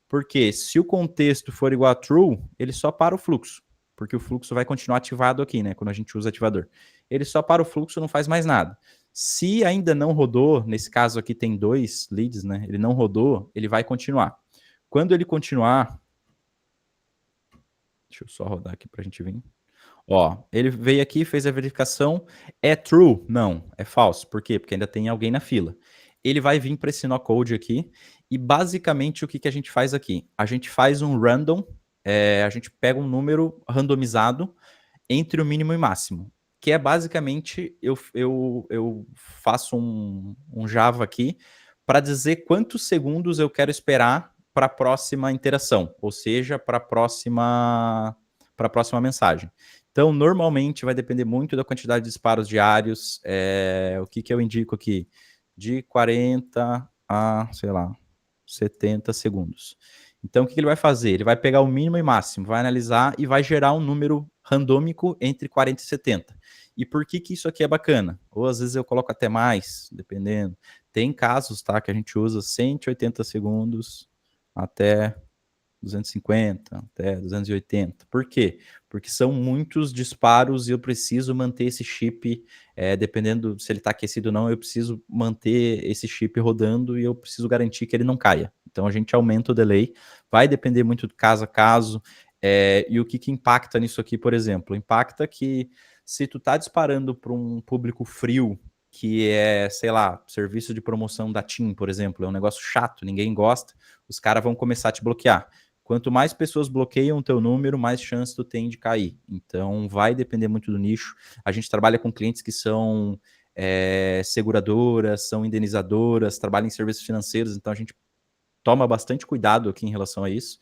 Porque se o contexto for igual a true, ele só para o fluxo. Porque o fluxo vai continuar ativado aqui, né? Quando a gente usa ativador. Ele só para o fluxo, não faz mais nada. Se ainda não rodou, nesse caso aqui tem 2 leads, né? Ele não rodou, ele vai continuar. Quando ele continuar... Deixa eu só rodar aqui para a gente ver. Ele veio aqui, fez a verificação. É true? Não, é falso. Por quê? Porque ainda tem alguém na fila. Ele vai vir para esse no code aqui. E basicamente o que a gente faz aqui? A gente faz um random, a gente pega um número randomizado entre o mínimo e máximo. Que é basicamente, eu faço um Java aqui para dizer quantos segundos eu quero esperar para a próxima interação, ou seja, para a próxima mensagem. Então, normalmente vai depender muito da quantidade de disparos diários. O que eu indico aqui? De 40 a, sei lá, 70 segundos. Então, o que ele vai fazer? Ele vai pegar o mínimo e máximo, vai analisar e vai gerar um número randômico entre 40 e 70. E por que isso aqui é bacana? Ou às vezes eu coloco até mais, dependendo. Tem casos, tá, que a gente usa 180 segundos até 250, até 280. Por quê? Porque são muitos disparos e eu preciso manter esse chip, dependendo se ele está aquecido ou não, eu preciso manter esse chip rodando e eu preciso garantir que ele não caia. Então a gente aumenta o delay, vai depender muito de caso a caso. E o que impacta nisso aqui, por exemplo? Impacta que se tu tá disparando para um público frio, que é, sei lá, serviço de promoção da TIM, por exemplo, é um negócio chato, ninguém gosta, os caras vão começar a te bloquear. Quanto mais pessoas bloqueiam o teu número, mais chance tu tem de cair. Então, vai depender muito do nicho. A gente trabalha com clientes que são seguradoras, são indenizadoras, trabalham em serviços financeiros, então a gente toma bastante cuidado aqui em relação a isso.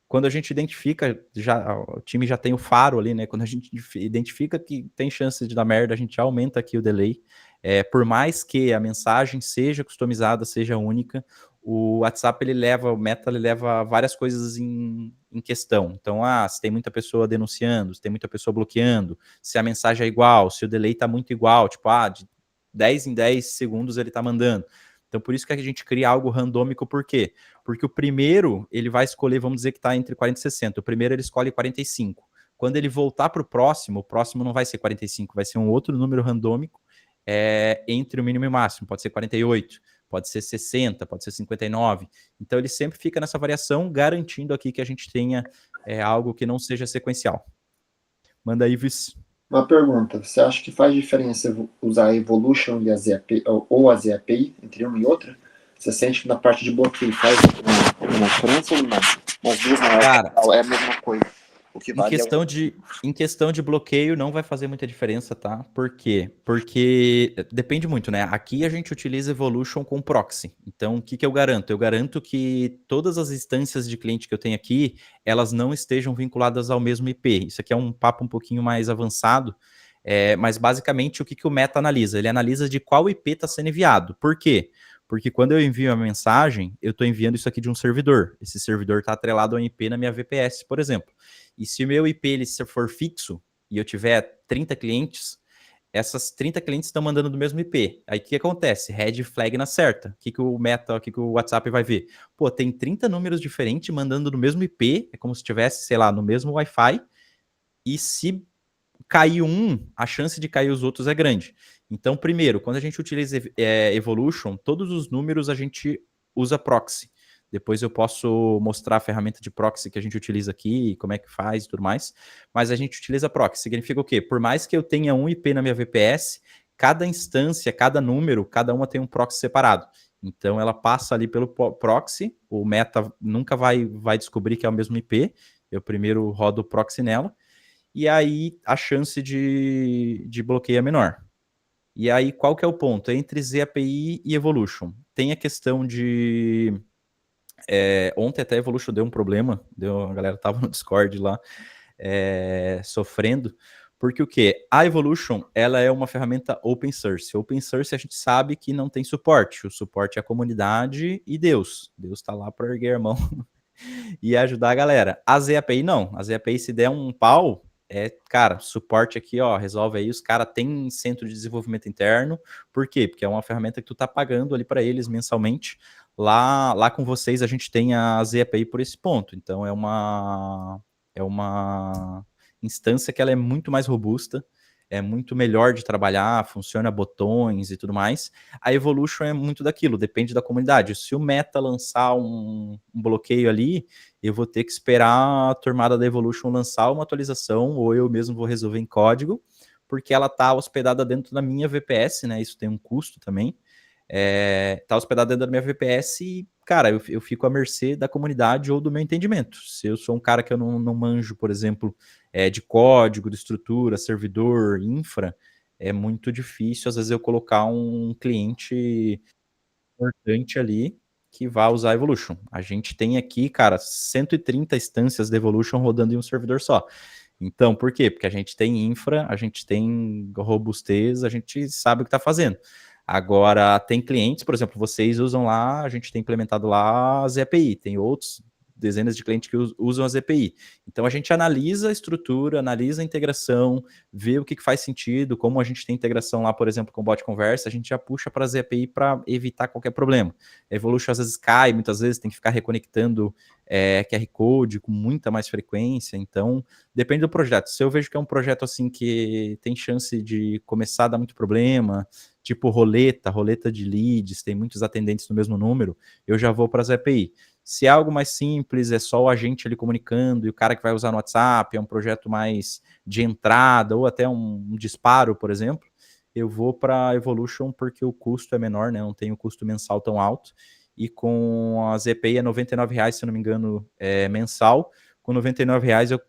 Quando a gente identifica, o time já tem o faro ali, né? Quando a gente identifica que tem chance de dar merda, a gente aumenta aqui o delay. Por mais que a mensagem seja customizada, seja única, o WhatsApp, o Meta, ele leva várias coisas em questão. Então, se tem muita pessoa denunciando, se tem muita pessoa bloqueando, se a mensagem é igual, se o delay está muito igual, tipo, de 10 em 10 segundos ele está mandando. Então, por isso que a gente cria algo randômico, por quê? Porque o primeiro, ele vai escolher, vamos dizer que está entre 40 e 60. O primeiro, ele escolhe 45. Quando ele voltar para o próximo não vai ser 45, vai ser um outro número randômico entre o mínimo e o máximo. Pode ser 48, pode ser 60, pode ser 59. Então, ele sempre fica nessa variação, garantindo aqui que a gente tenha algo que não seja sequencial. Manda aí, Viz.
Uma pergunta, você acha que faz diferença usar a Evolution e a ZAPI, ou a ZAPI entre uma e outra? Você sente que na parte de bloqueio faz uma diferença ou não? Nas duas não é a mesma coisa. O que vale
em questão de bloqueio não vai fazer muita diferença, tá? Por quê? Porque depende muito, né? Aqui a gente utiliza Evolution com proxy. Então, o que eu garanto? Eu garanto que todas as instâncias de cliente que eu tenho aqui, elas não estejam vinculadas ao mesmo IP. Isso aqui é um papo um pouquinho mais avançado, mas basicamente o que o Meta analisa? Ele analisa de qual IP está sendo enviado. Por quê? Porque quando eu envio a mensagem, eu estou enviando isso aqui de um servidor. Esse servidor está atrelado ao IP na minha VPS, por exemplo. E se o meu IP ele for fixo e eu tiver 30 clientes, essas 30 clientes estão mandando do mesmo IP. Aí o que acontece? Red flag na certa. O que o Meta, o que o WhatsApp vai ver? Pô, tem 30 números diferentes mandando do mesmo IP, é como se estivesse, sei lá, no mesmo Wi-Fi, e se cair a chance de cair os outros é grande. Então, primeiro, quando a gente utiliza Evolution, todos os números a gente usa proxy. Depois eu posso mostrar a ferramenta de proxy que a gente utiliza aqui, como é que faz e tudo mais. Mas a gente utiliza proxy. Significa o quê? Por mais que eu tenha um IP na minha VPS, cada instância, cada número, cada uma tem um proxy separado. Então ela passa ali pelo proxy, o Meta nunca vai descobrir que é o mesmo IP. Eu primeiro rodo o proxy nela, e aí a chance de bloqueio é menor. E aí qual que é o ponto? Entre ZAPI e Evolution. Tem a questão de... ontem até a Evolution deu um problema, a galera tava no Discord lá, sofrendo, porque o quê? A Evolution, ela é uma ferramenta open source. Open source a gente sabe que não tem suporte. O suporte é a comunidade e Deus. Deus tá lá para erguer a mão e ajudar a galera. A ZAPI não. A ZAPI, se der um pau, cara, suporte aqui, ó, resolve aí. Os caras têm centro de desenvolvimento interno. Por quê? Porque é uma ferramenta que tu tá pagando ali para eles mensalmente. Lá com vocês a gente tem a ZAPI por esse ponto. Então é uma instância que ela é muito mais robusta, é muito melhor de trabalhar, funciona botões e tudo mais. A Evolution é muito daquilo, depende da comunidade. Se o Meta lançar um bloqueio ali, eu vou ter que esperar a turmada da Evolution lançar uma atualização, ou eu mesmo vou resolver em código, porque ela está hospedada dentro da minha VPS, né? Isso tem um custo também. Tá hospedado dentro da minha VPS e, cara, eu fico à mercê da comunidade ou do meu entendimento. Se eu sou um cara que eu não manjo, por exemplo, de código, de estrutura, servidor, infra, é muito difícil, às vezes, eu colocar um cliente importante ali que vá usar Evolution. A gente tem aqui, cara, 130 instâncias de Evolution rodando em um servidor só. Então, por quê? Porque a gente tem infra, a gente tem robustez, a gente sabe o que está fazendo. Agora, tem clientes, por exemplo, vocês usam lá, a gente tem implementado lá as EPI, tem outros dezenas de clientes que usam as EPI. Então, a gente analisa a estrutura, analisa a integração, vê o que faz sentido, como a gente tem integração lá, por exemplo, com o bot conversa, a gente já puxa para as EPI para evitar qualquer problema. A Evolution às vezes cai, muitas vezes tem que ficar reconectando QR Code com muita mais frequência, então depende do projeto. Se eu vejo que é um projeto assim que tem chance de começar a dar muito problema, tipo roleta de leads, tem muitos atendentes no mesmo número, eu já vou para as EPI. Se é algo mais simples, é só o agente ali comunicando e o cara que vai usar no WhatsApp, é um projeto mais de entrada ou até um disparo, por exemplo, eu vou para Evolution porque o custo é menor, né? Não tem o custo mensal tão alto. E com as EPI é R$99, se eu não me engano, mensal. Com R$99 eu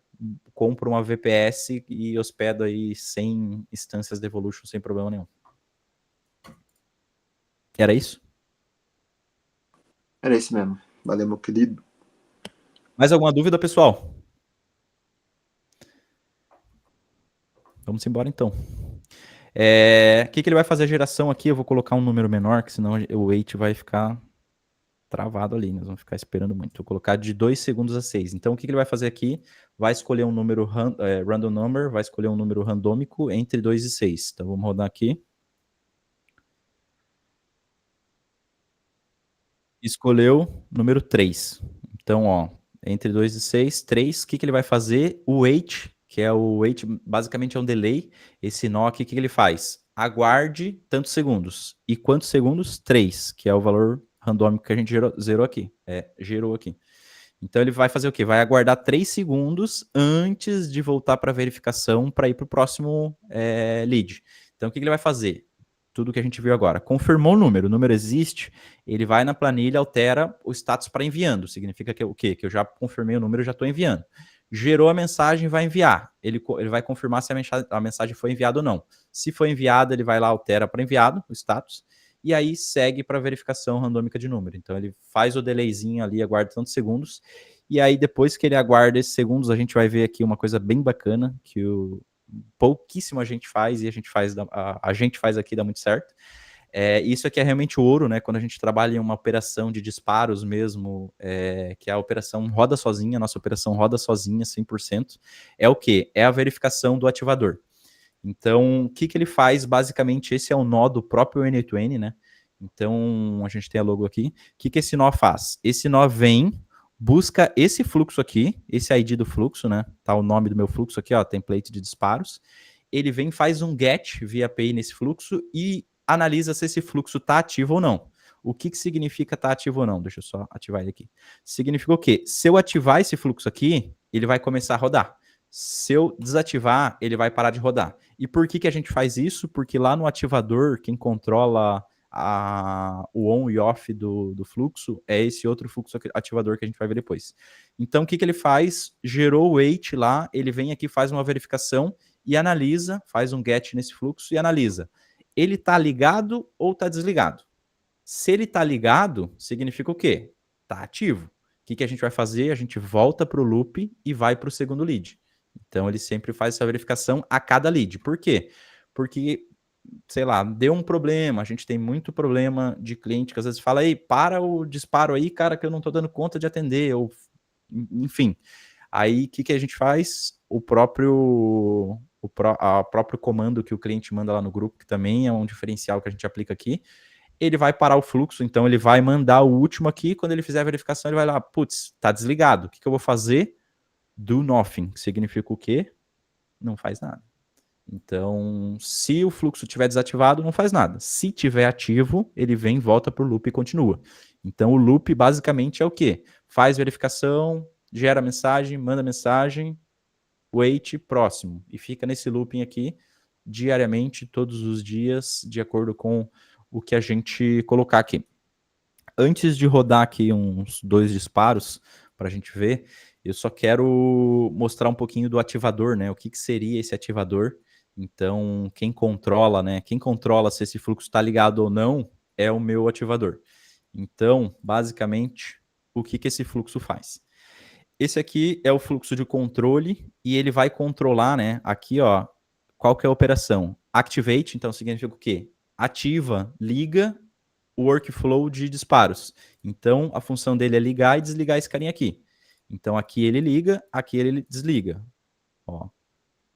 compro uma VPS e hospedo aí 100 instâncias de Evolution sem problema nenhum. Era isso?
Era isso mesmo. Valeu, meu querido.
Mais alguma dúvida, pessoal? Vamos embora, então. O que ele vai fazer a geração aqui? Eu vou colocar um número menor, que senão o wait vai ficar travado ali. Nós vamos ficar esperando muito. Vou colocar de 2 segundos a 6. Então, o que ele vai fazer aqui? Vai escolher um número random number, vai escolher um número randômico entre 2 e 6. Então, vamos rodar aqui. Escolheu número 3. Então, ó, entre 2 e 6, 3. O que ele vai fazer? O wait, que é o wait, basicamente é um delay. Esse nó aqui, o que ele faz? Aguarde tantos segundos. E quantos segundos? 3, que é o valor randômico que a gente gerou aqui. Gerou aqui. Então, ele vai fazer o quê? Vai aguardar 3 segundos antes de voltar para a verificação para ir para o próximo lead. Então, o que ele vai fazer? Tudo que a gente viu agora. Confirmou o número existe, ele vai na planilha, altera o status para enviando. Significa que o quê? Que eu já confirmei o número, já estou enviando. Gerou a mensagem, vai enviar. Ele vai confirmar se a mensagem foi enviada ou não. Se foi enviada, ele vai lá, altera para enviado, o status, e aí segue para verificação randômica de número. Então ele faz o delayzinho ali, aguarda tantos segundos, e aí depois que ele aguarda esses segundos, a gente vai ver aqui uma coisa bem bacana, que pouquíssima gente faz, e a gente faz aqui, dá muito certo. Isso aqui é realmente o ouro, né? Quando a gente trabalha em uma operação de disparos mesmo, que a operação roda sozinha, a nossa operação roda sozinha, 100%, é o quê? É a verificação do ativador. Então, o que ele faz? Basicamente, esse é o nó do próprio N8N, né? Então, a gente tem a logo aqui. O que esse nó faz? Esse nó vem, busca esse fluxo aqui, esse ID do fluxo, né? Tá o nome do meu fluxo aqui, ó, template de disparos. Ele vem, faz um get via API nesse fluxo e analisa se esse fluxo tá ativo ou não. O que significa tá ativo ou não? Deixa eu só ativar ele aqui. Significa o quê? Se eu ativar esse fluxo aqui, ele vai começar a rodar. Se eu desativar, ele vai parar de rodar. E por que a gente faz isso? Porque lá no ativador, quem controla o on e off do fluxo é esse outro fluxo ativador que a gente vai ver depois. Então, o que ele faz? Gerou o wait lá, ele vem aqui, faz uma verificação e analisa, faz um get nesse fluxo e analisa. Ele está ligado ou está desligado? Se ele está ligado, significa o quê? Está ativo. O que a gente vai fazer? A gente volta para o loop e vai para o segundo lead. Então, ele sempre faz essa verificação a cada lead. Por quê? Porque, sei lá, deu um problema, a gente tem muito problema de cliente que às vezes fala, ei, para o disparo aí, cara, que eu não estou dando conta de atender, ou enfim. Aí, o que a gente faz? O próprio comando que o cliente manda lá no grupo, que também é um diferencial que a gente aplica aqui, ele vai parar o fluxo, então ele vai mandar o último aqui, quando ele fizer a verificação, ele vai lá, putz, tá desligado, o que eu vou fazer? Do nothing, que significa o quê? Não faz nada. Então, se o fluxo estiver desativado, não faz nada. Se estiver ativo, ele vem, volta para o loop e continua. Então, o loop basicamente é o quê? Faz verificação, gera mensagem, manda mensagem, wait, próximo. E fica nesse looping aqui diariamente, todos os dias, de acordo com o que a gente colocar aqui. Antes de rodar aqui uns 2 disparos, para a gente ver, eu só quero mostrar um pouquinho do ativador, né? O que seria esse ativador. Então, quem controla, né? Quem controla se esse fluxo está ligado ou não é o meu ativador. Então, basicamente, o que esse fluxo faz? Esse aqui é o fluxo de controle e ele vai controlar, né? Aqui, ó, qual que é a operação? Activate, então significa o quê? Ativa, liga o workflow de disparos. Então, a função dele é ligar e desligar esse carinha aqui. Então, aqui ele liga, aqui ele desliga. Ó,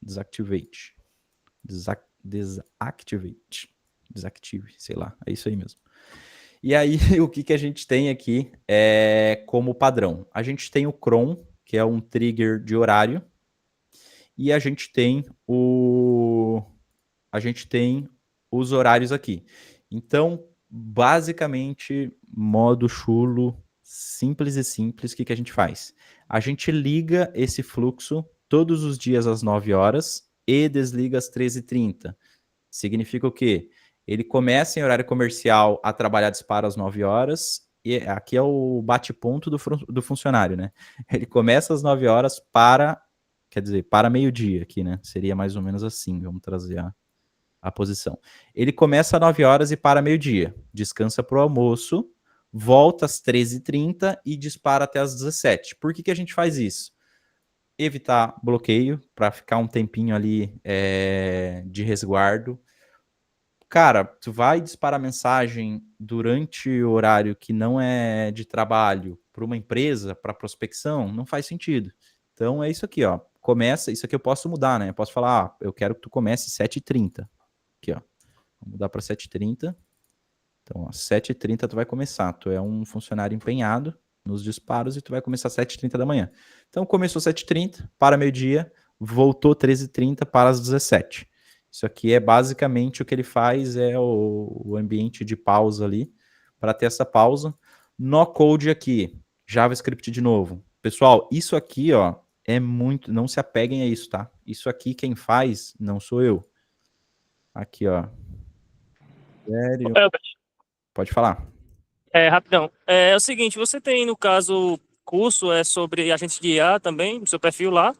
desactivate. Desactivate. Desactive, sei lá, é isso aí mesmo. E aí, o que a gente tem aqui é como padrão? A gente tem o cron, que é um trigger de horário, e a gente tem os horários aqui. Então, basicamente, modo chulo, simples e simples, o que a gente faz? A gente liga esse fluxo todos os dias às 9 horas e desliga às 13h30. Significa o quê? Ele começa em horário comercial a trabalhar disparo às 9 horas, e aqui é o bate-ponto do funcionário, né? Ele começa às 9 horas quer dizer, para meio-dia aqui, né? Seria mais ou menos assim, vamos trazer a posição. Ele começa às 9 horas e para meio-dia, descansa para o almoço, volta às 13h30 e dispara até às 17h. Por que a gente faz isso? Evitar bloqueio, para ficar um tempinho ali de resguardo. Cara, tu vai disparar mensagem durante o horário que não é de trabalho para uma empresa, para prospecção, não faz sentido. Então é isso aqui, ó. Começa, isso aqui eu posso mudar, né? Eu posso falar, eu quero que tu comece 7h30. Aqui, ó. Vou mudar para 7h30. Então, ó, 7h30 tu vai começar. Tu é um funcionário empenhado nos disparos e tu vai começar às 7h30 da manhã. Então, começou 7h30, para meio-dia, voltou 13h30 para as 17h. Isso aqui é basicamente o que ele faz, é o ambiente de pausa ali, para ter essa pausa. No code aqui, JavaScript de novo. Pessoal, isso aqui, ó, é muito... Não se apeguem a isso, tá? Isso aqui quem faz não sou eu. Aqui, ó. Sério? Pode falar.
Rapidão. É o seguinte, você tem, no caso, curso sobre agentes de IA também, no seu perfil lá?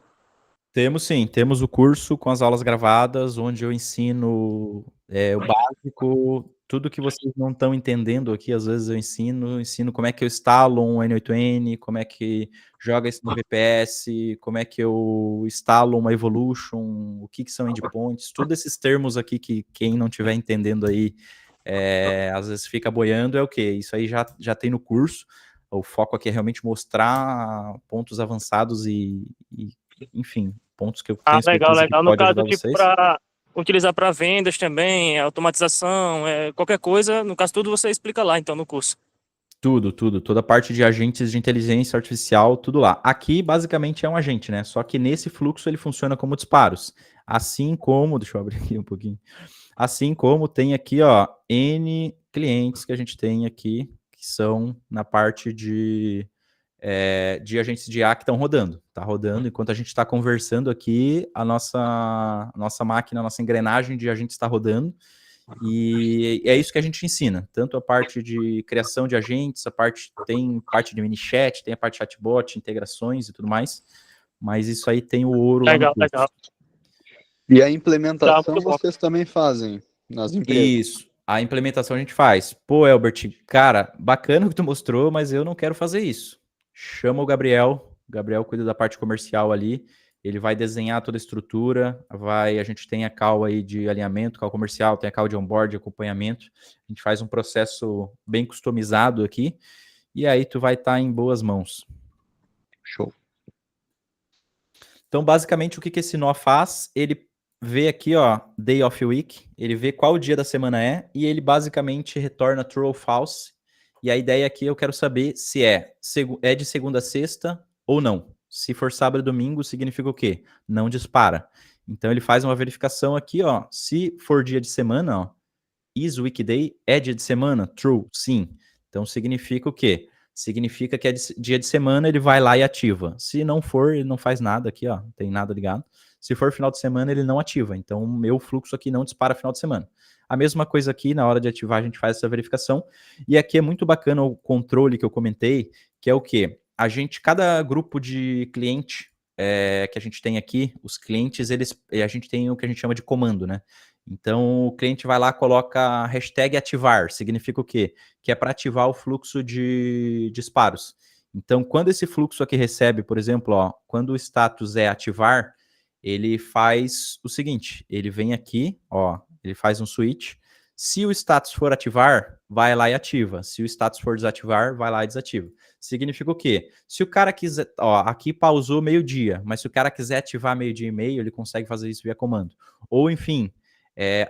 Temos sim, temos o curso com as aulas gravadas, onde eu ensino o básico, tudo que vocês não estão entendendo aqui, às vezes eu ensino como é que eu instalo um N8N, como é que joga isso no VPS, como é que eu instalo uma Evolution, o que são endpoints, todos esses termos aqui que quem não estiver entendendo aí, às vezes fica boiando, é o quê? Isso aí já tem no curso, o foco aqui é realmente mostrar pontos avançados e enfim, pontos que eu tenho
Legal,
certeza que
legal. No
pode
caso,
ajudar
tipo,
vocês.
para utilizar para vendas também, automatização, qualquer coisa, no caso, tudo você explica lá, então, no curso.
Tudo. Toda a parte de agentes de inteligência artificial, tudo lá. Aqui, basicamente, é um agente, né? Só que nesse fluxo ele funciona como disparos. Assim como, deixa eu abrir aqui um pouquinho. Assim como tem aqui, ó, N clientes que a gente tem aqui, que são na parte de agentes de IA que estão rodando. Está rodando, enquanto a gente está conversando aqui, a nossa máquina, a nossa engrenagem de agentes está rodando, e é isso que a gente ensina, tanto a parte de criação de agentes, tem parte de mini-chat, tem a parte de chatbot, integrações e tudo mais, mas isso aí tem o ouro lá no
Legal,
curso.
legal.
E a
Tá,
implementação
muito bom.
vocês também fazem nas empresas?
Isso, a implementação a gente faz. Pô, Elbert, cara, bacana o que tu mostrou, mas eu não quero fazer isso. Chama o Gabriel cuida da parte comercial ali, ele vai desenhar toda a estrutura, a gente tem a call aí de alinhamento, call comercial, tem a call de onboard, acompanhamento, a gente faz um processo bem customizado aqui, e aí tu vai estar em boas mãos.
Show.
Então, basicamente, o que esse nó faz? Ele vê aqui, ó, day of week, ele vê qual dia da semana é, e ele basicamente retorna true ou false. E a ideia aqui eu quero saber se é de segunda a sexta ou não. Se for sábado e domingo, significa o quê? Não dispara. Então ele faz uma verificação aqui, ó. Se for dia de semana, ó, is weekday é dia de semana? True, sim. Então significa o quê? Significa que é dia de semana, ele vai lá e ativa. Se não for, ele não faz nada aqui, ó, não tem nada ligado. Se for final de semana, ele não ativa. Então, o meu fluxo aqui não dispara final de semana. A mesma coisa aqui, na hora de ativar, a gente faz essa verificação. E aqui é muito bacana o controle que eu comentei, que é o quê? Cada grupo de cliente que a gente tem aqui, os clientes, a gente tem o que a gente chama de comando, né? Então, o cliente vai lá, coloca hashtag ativar, significa o quê? Que é para ativar o fluxo de disparos. Então, quando esse fluxo aqui recebe, por exemplo, ó, quando o status é ativar, ele faz o seguinte, ele vem aqui, ó, ele faz um switch. Se o status for ativar, vai lá e ativa. Se o status for desativar, vai lá e desativa. Significa o quê? Se o cara quiser, ó, aqui pausou meio-dia, mas se o cara quiser ativar meio-dia e meio, ele consegue fazer isso via comando. Ou, enfim,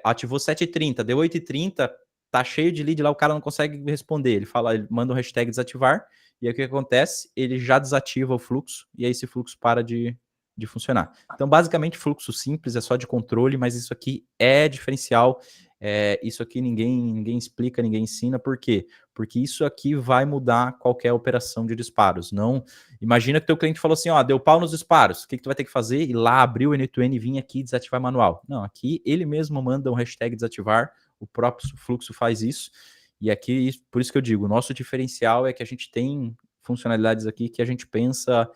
ativou 7h30, deu 8h30, tá cheio de lead lá, o cara não consegue responder. Ele fala, ele manda o hashtag desativar, e aí o que acontece? Ele já desativa o fluxo, e aí esse fluxo para de funcionar. Então, basicamente, fluxo simples, é só de controle, mas isso aqui é diferencial. Isso aqui ninguém explica, ninguém ensina. Por quê? Porque isso aqui vai mudar qualquer operação de disparos. Não, imagina que teu cliente falou assim, ó, deu pau nos disparos, o que tu vai ter que fazer? Ir lá, abrir o N2N, vir aqui e desativar manual. Não, aqui ele mesmo manda um hashtag desativar, o próprio fluxo faz isso, e aqui, por isso que eu digo, o nosso diferencial é que a gente tem funcionalidades aqui que a gente pensa,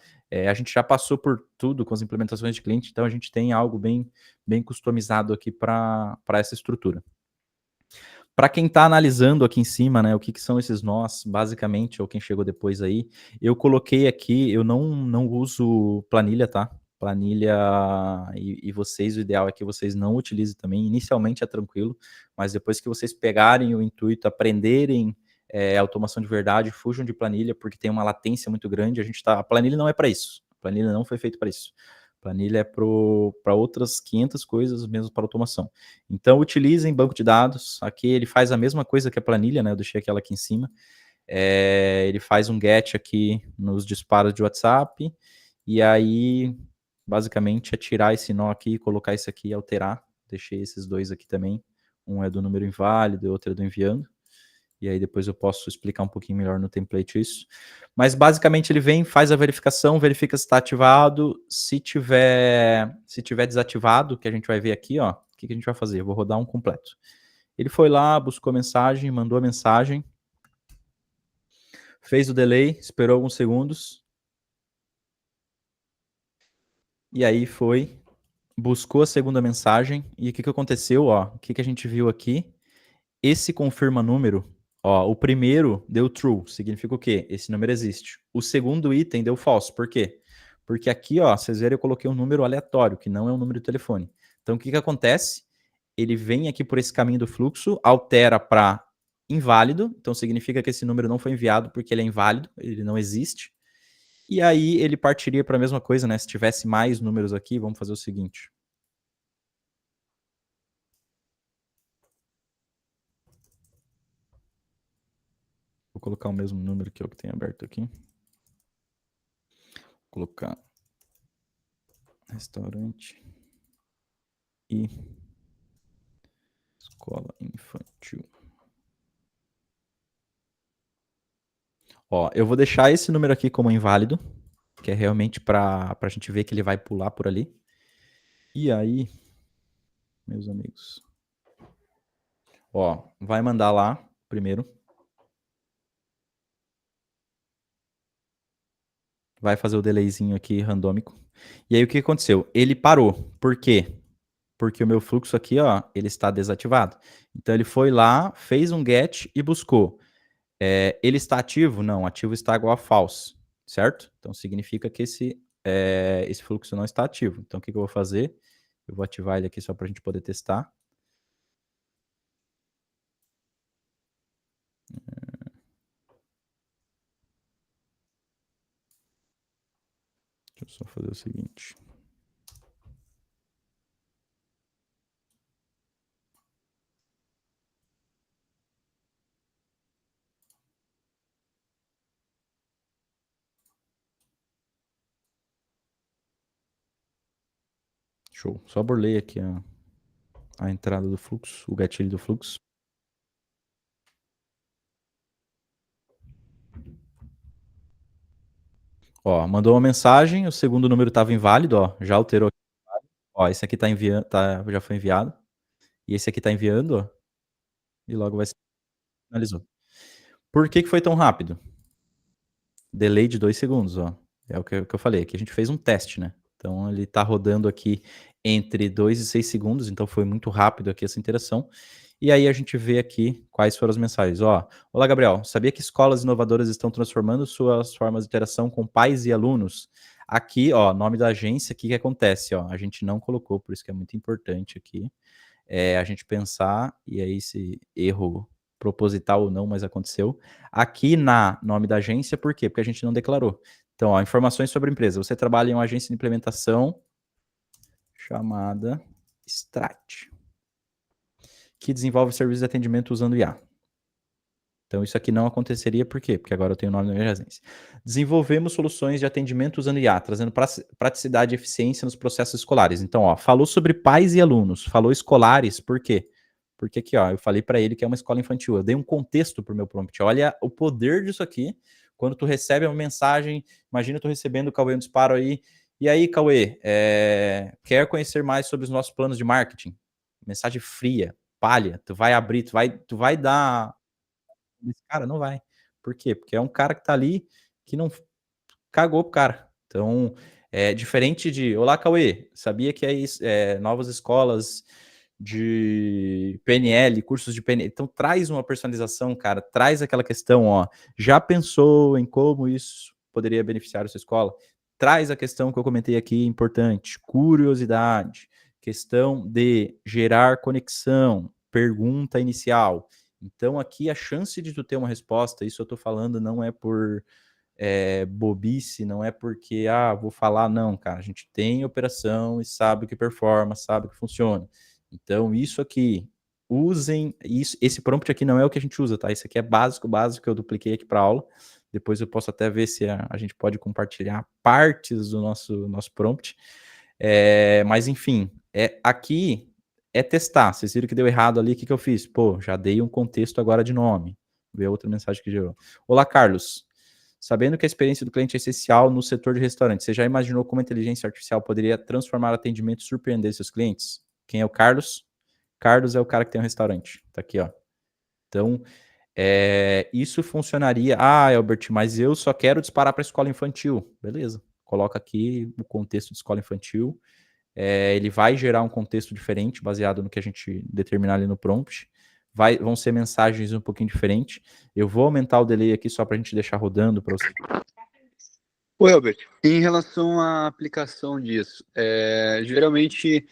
a gente já passou por tudo com as implementações de cliente, então a gente tem algo bem customizado aqui para essa estrutura. Para quem está analisando aqui em cima, né, o que são esses nós, basicamente, ou quem chegou depois aí, eu coloquei aqui, eu não uso planilha, tá? Planilha, e vocês, o ideal é que vocês não utilizem também. Inicialmente é tranquilo, mas depois que vocês pegarem o intuito, aprenderem automação de verdade, fujam de planilha, porque tem uma latência muito grande. A planilha não é para isso. A planilha não foi feita para isso. Planilha é para outras 500 coisas, mesmo para automação. Então, utilizem banco de dados. Aqui ele faz a mesma coisa que a planilha, né? Eu deixei aquela aqui em cima. Ele faz um get aqui nos disparos de WhatsApp. E aí, basicamente, é tirar esse nó aqui, colocar isso aqui e alterar. Deixei esses dois aqui também. Um é do número inválido, o outro é do enviando. E aí depois eu posso explicar um pouquinho melhor no template isso. Mas basicamente ele vem, faz a verificação, verifica se está ativado. Se tiver desativado, que a gente vai ver aqui, ó, o que a gente vai fazer? Eu vou rodar um completo. Ele foi lá, buscou a mensagem, mandou a mensagem, fez o delay, esperou alguns segundos. E aí foi, buscou a segunda mensagem. E o que aconteceu? Ó, o que a gente viu aqui? Esse confirma número. Ó, o primeiro deu true, significa o quê? Esse número existe. O segundo item deu false, por quê? Porque aqui, ó, vocês verem, eu coloquei um número aleatório, que não é um número de telefone. Então, o que acontece? Ele vem aqui por esse caminho do fluxo, altera para inválido, então significa que esse número não foi enviado porque ele é inválido, ele não existe. E aí ele partiria para a mesma coisa, né? Se tivesse mais números aqui, vamos fazer o seguinte. Vou colocar o mesmo número que eu que tenho aberto aqui. Vou colocar restaurante e escola infantil. Ó, eu vou deixar esse número aqui como inválido, que é realmente para a gente ver que ele vai pular por ali. E aí, meus amigos, ó, vai mandar lá primeiro. Vai fazer o delayzinho aqui randômico. E aí o que aconteceu? Ele parou. Por quê? Porque o meu fluxo aqui, ó, ele está desativado. Então ele foi lá, fez um get e buscou. Ele está ativo? Não, ativo está igual a false, certo? Então significa que esse fluxo não está ativo. Então o que eu vou fazer? Eu vou ativar ele aqui só para a gente poder testar. Deixa eu só fazer o seguinte. Show. Só burlei aqui a entrada do fluxo, o gatilho do fluxo. Ó, mandou uma mensagem, o segundo número estava inválido, ó, já alterou. Ó, esse aqui tá enviando, já foi enviado. E esse aqui tá enviando, ó, e logo vai ser finalizou. Por que foi tão rápido? Delay de 2 segundos, ó. É o que eu falei, que a gente fez um teste, né? Então ele tá rodando aqui entre 2 e 6 segundos, então foi muito rápido aqui essa interação. E aí a gente vê aqui quais foram as mensagens. Ó, olá, Gabriel. Sabia que escolas inovadoras estão transformando suas formas de interação com pais e alunos? Aqui, ó, nome da agência, o que acontece? Ó, a gente não colocou, por isso que é muito importante aqui. A gente pensar, e aí se erro proposital ou não, mas aconteceu. Aqui na nome da agência, por quê? Porque a gente não declarou. Então, ó, informações sobre a empresa. Você trabalha em uma agência de implementação chamada Strat, que desenvolve serviços de atendimento usando IA. Então, isso aqui não aconteceria, por quê? Porque agora eu tenho o nome da minha agência. Desenvolvemos soluções de atendimento usando IA, trazendo praticidade e eficiência nos processos escolares. Então, ó, falou sobre pais e alunos, falou escolares, por quê? Porque aqui, ó, eu falei para ele que é uma escola infantil. Eu dei um contexto para o meu prompt. Olha o poder disso aqui. Quando tu recebe uma mensagem, imagina tu recebendo o Cauê um disparo aí. E aí, Cauê, quer conhecer mais sobre os nossos planos de marketing? Mensagem fria, palha. Tu vai abrir, tu vai dar. Esse cara não vai. Por quê? Porque é um cara que tá ali que não cagou pro cara. Então, é diferente de. Olá, Cauê. Sabia que novas escolas de PNL, cursos de PNL. Então, traz uma personalização, cara. Traz aquela questão, ó. Já pensou em como isso poderia beneficiar a sua escola? Traz a questão que eu comentei aqui, importante. Curiosidade. Questão de gerar conexão. Pergunta inicial. Então, aqui a chance de tu ter uma resposta, isso eu tô falando, não é por bobice, não é porque, vou falar, não, cara. A gente tem operação e sabe o que performa, sabe o que funciona. Então, isso aqui, usem isso. Esse prompt aqui não é o que a gente usa, tá? Isso aqui é básico, que eu dupliquei aqui para aula. Depois eu posso até ver se a gente pode compartilhar partes do nosso prompt. Mas, enfim, aqui é testar. Vocês viram que deu errado ali, o que eu fiz? Pô, já dei um contexto agora de nome. Vê outra mensagem que gerou. Olá, Carlos. Sabendo que a experiência do cliente é essencial no setor de restaurante, você já imaginou como a inteligência artificial poderia transformar o atendimento e surpreender seus clientes? Quem é o Carlos? Carlos é o cara que tem um restaurante. Tá aqui, ó. Então, isso funcionaria. Albert, mas eu só quero disparar para a escola infantil. Beleza. Coloca aqui o contexto de escola infantil. Ele vai gerar um contexto diferente, baseado no que a gente determinar ali no prompt. Vão ser mensagens um pouquinho diferentes. Eu vou aumentar o delay aqui só para a gente deixar rodando para você.
Oi, Albert. Em relação à aplicação disso, geralmente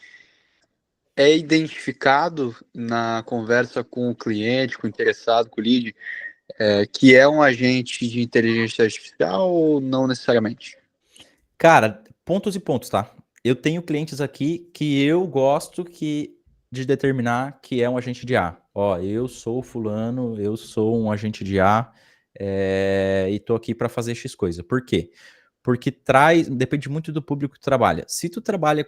é identificado na conversa com o cliente, com o interessado, com o lead, que é um agente de inteligência artificial ou não necessariamente?
Cara, pontos e pontos, tá? Eu tenho clientes aqui que eu gosto de determinar que é um agente de IA. Ó, eu sou fulano, eu sou um agente de IA e tô aqui para fazer X coisa. Por quê? Porque depende muito do público que tu trabalha. Se tu trabalha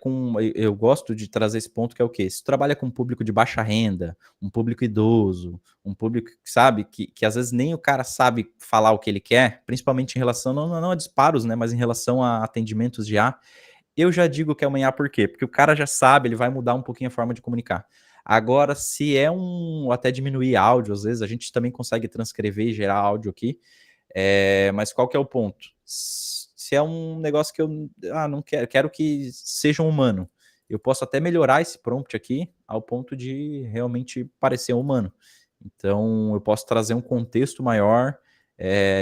eu gosto de trazer esse ponto que é o quê? Se tu trabalha com um público de baixa renda, um público idoso, um público que sabe, que às vezes nem o cara sabe falar o que ele quer, principalmente em relação, não a disparos, né, mas em relação a atendimentos de IA, eu já digo que é uma IA por quê? Porque o cara já sabe, ele vai mudar um pouquinho a forma de comunicar. Agora, se até diminuir áudio, às vezes a gente também consegue transcrever e gerar áudio aqui, mas qual que é o ponto? Se é um negócio que eu não quero que seja um humano, eu posso até melhorar esse prompt aqui ao ponto de realmente parecer um humano. Então, eu posso trazer um contexto maior,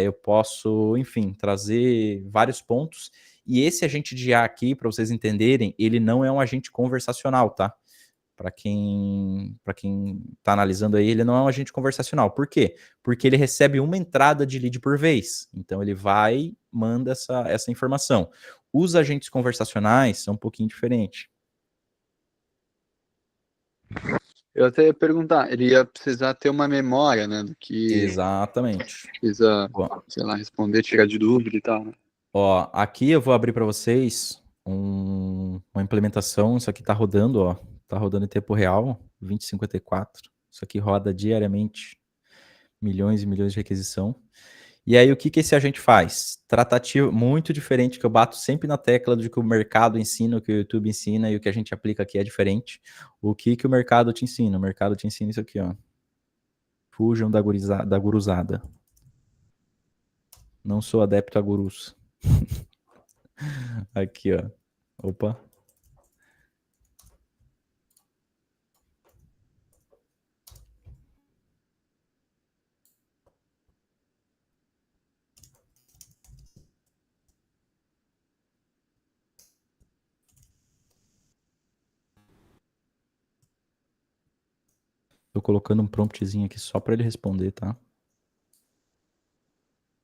eu posso, enfim, trazer vários pontos. E esse agente de IA aqui, para vocês entenderem, ele não é um agente conversacional, tá? Para quem está analisando aí, ele não é um agente conversacional. Por quê? Porque ele recebe uma entrada de lead por vez. Então ele manda essa informação. Os agentes conversacionais são um pouquinho diferentes.
Eu até ia perguntar, ele ia precisar ter uma memória, né, do que
Exatamente.
precisa,
Bom,
sei lá, responder, tirar de dúvida e tal, né?
ó, aqui eu vou abrir para vocês uma implementação. Isso aqui está rodando, ó. Tá rodando em tempo real, 2054. Isso aqui roda diariamente, milhões e milhões de requisição. E aí, o que esse agente faz? Tratativa muito diferente, que eu bato sempre na tecla de que o mercado ensina, o que o YouTube ensina e o que a gente aplica aqui é diferente. O que o mercado te ensina? O mercado te ensina isso aqui, ó. Fujam da guruzada. Não sou adepto a gurus. Aqui, ó. Opa. Tô colocando um promptzinho aqui só para ele responder, tá?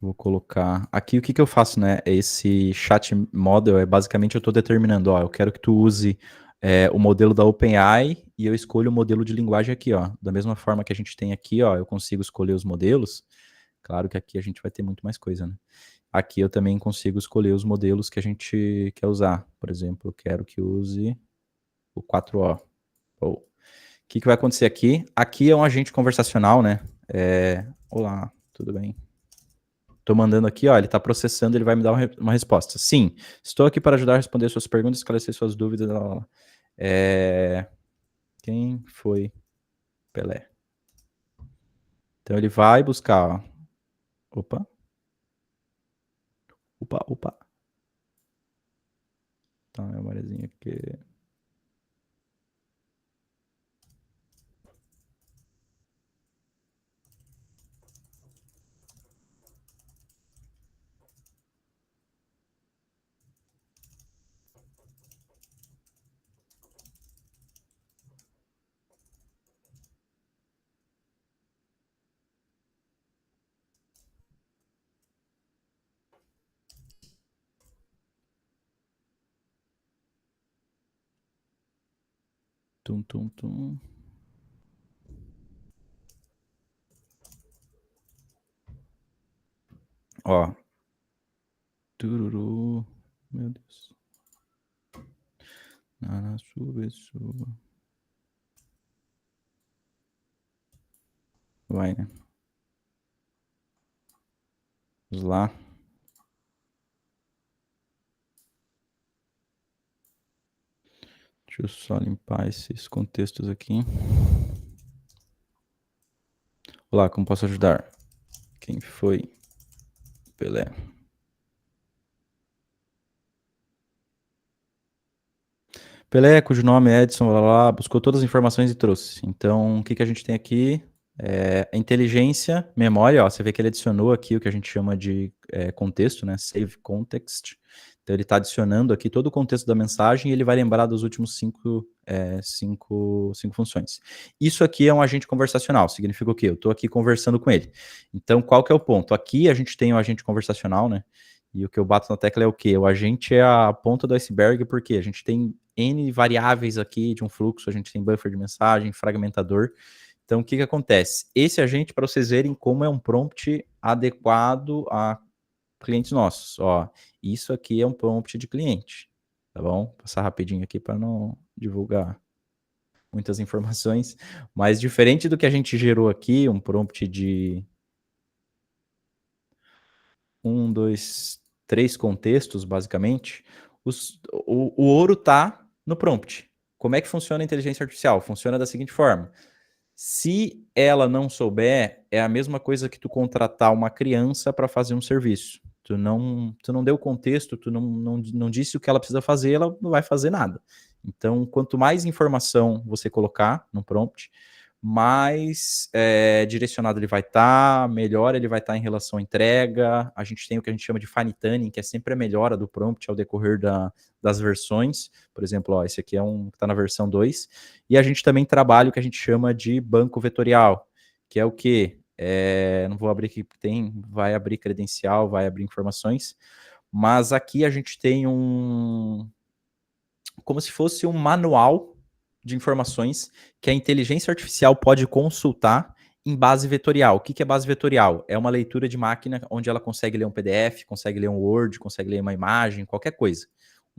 Vou colocar. Aqui o que que eu faço, né? Esse chat model é basicamente eu tô determinando, ó, eu quero que tu use o modelo da OpenAI e eu escolho o modelo de linguagem aqui, ó. Da mesma forma que a gente tem aqui, ó, eu consigo escolher os modelos. Claro que aqui a gente vai ter muito mais coisa, né? Aqui eu também consigo escolher os modelos que a gente quer usar. Por exemplo, eu quero que use o 4O. O que que vai acontecer aqui? Aqui é um agente conversacional, né? Olá, tudo bem? Tô mandando aqui, ó, ele tá processando, ele vai me dar uma resposta. Sim, estou aqui para ajudar a responder suas perguntas, esclarecer suas dúvidas. Lá, lá, lá. Quem foi Pelé? Então ele vai buscar, ó. Opa. Opa, opa. Tá, minha memóriazinha aqui. Tum, tum, tum. Ó. Tururu. Meu Deus. Nana, suba, suba. Vai, né? Vamos lá. Deixa eu só limpar esses contextos aqui. Olá, como posso ajudar? Quem foi Pelé? Pelé, cujo nome é Edson, blá, blá, blá, buscou todas as informações e trouxe. Então, o que que a gente tem aqui? A inteligência, memória, ó, você vê que ele adicionou aqui o que a gente chama de contexto, né? Save context. Então, ele está adicionando aqui todo o contexto da mensagem e ele vai lembrar dos últimos cinco funções. Isso aqui é um agente conversacional, significa o quê? Eu estou aqui conversando com ele. Então, qual que é o ponto? Aqui a gente tem um agente conversacional, né? E o que eu bato na tecla é o quê? O agente é a ponta do iceberg, porque a gente tem N variáveis aqui de um fluxo, a gente tem buffer de mensagem, fragmentador. Então, o que que acontece? Esse agente, para vocês verem como é um prompt adequado a clientes nossos. Ó, isso aqui é um prompt de cliente, tá bom? Vou passar rapidinho aqui para não divulgar muitas informações, mas diferente do que a gente gerou aqui, um prompt de 1, 2, 3 contextos, basicamente, o ouro está no prompt. Como é que funciona a inteligência artificial? Funciona da seguinte forma. Se ela não souber, é a mesma coisa que tu contratar uma criança para fazer um serviço. Tu não deu contexto, tu não disse o que ela precisa fazer, ela não vai fazer nada. Então, quanto mais informação você colocar no prompt, mais direcionado ele vai estar, melhor ele vai estar em relação à entrega. A gente tem o que a gente chama de fine tuning, que é sempre a melhora do prompt ao decorrer das versões. Por exemplo, ó, esse aqui é um que está na versão 2. E a gente também trabalha o que a gente chama de banco vetorial, que é o quê? Não vou abrir aqui, vai abrir credencial, vai abrir informações, mas aqui a gente tem como se fosse um manual de informações que a inteligência artificial pode consultar em base vetorial. O que é base vetorial? É uma leitura de máquina onde ela consegue ler um PDF, consegue ler um Word, consegue ler uma imagem, qualquer coisa.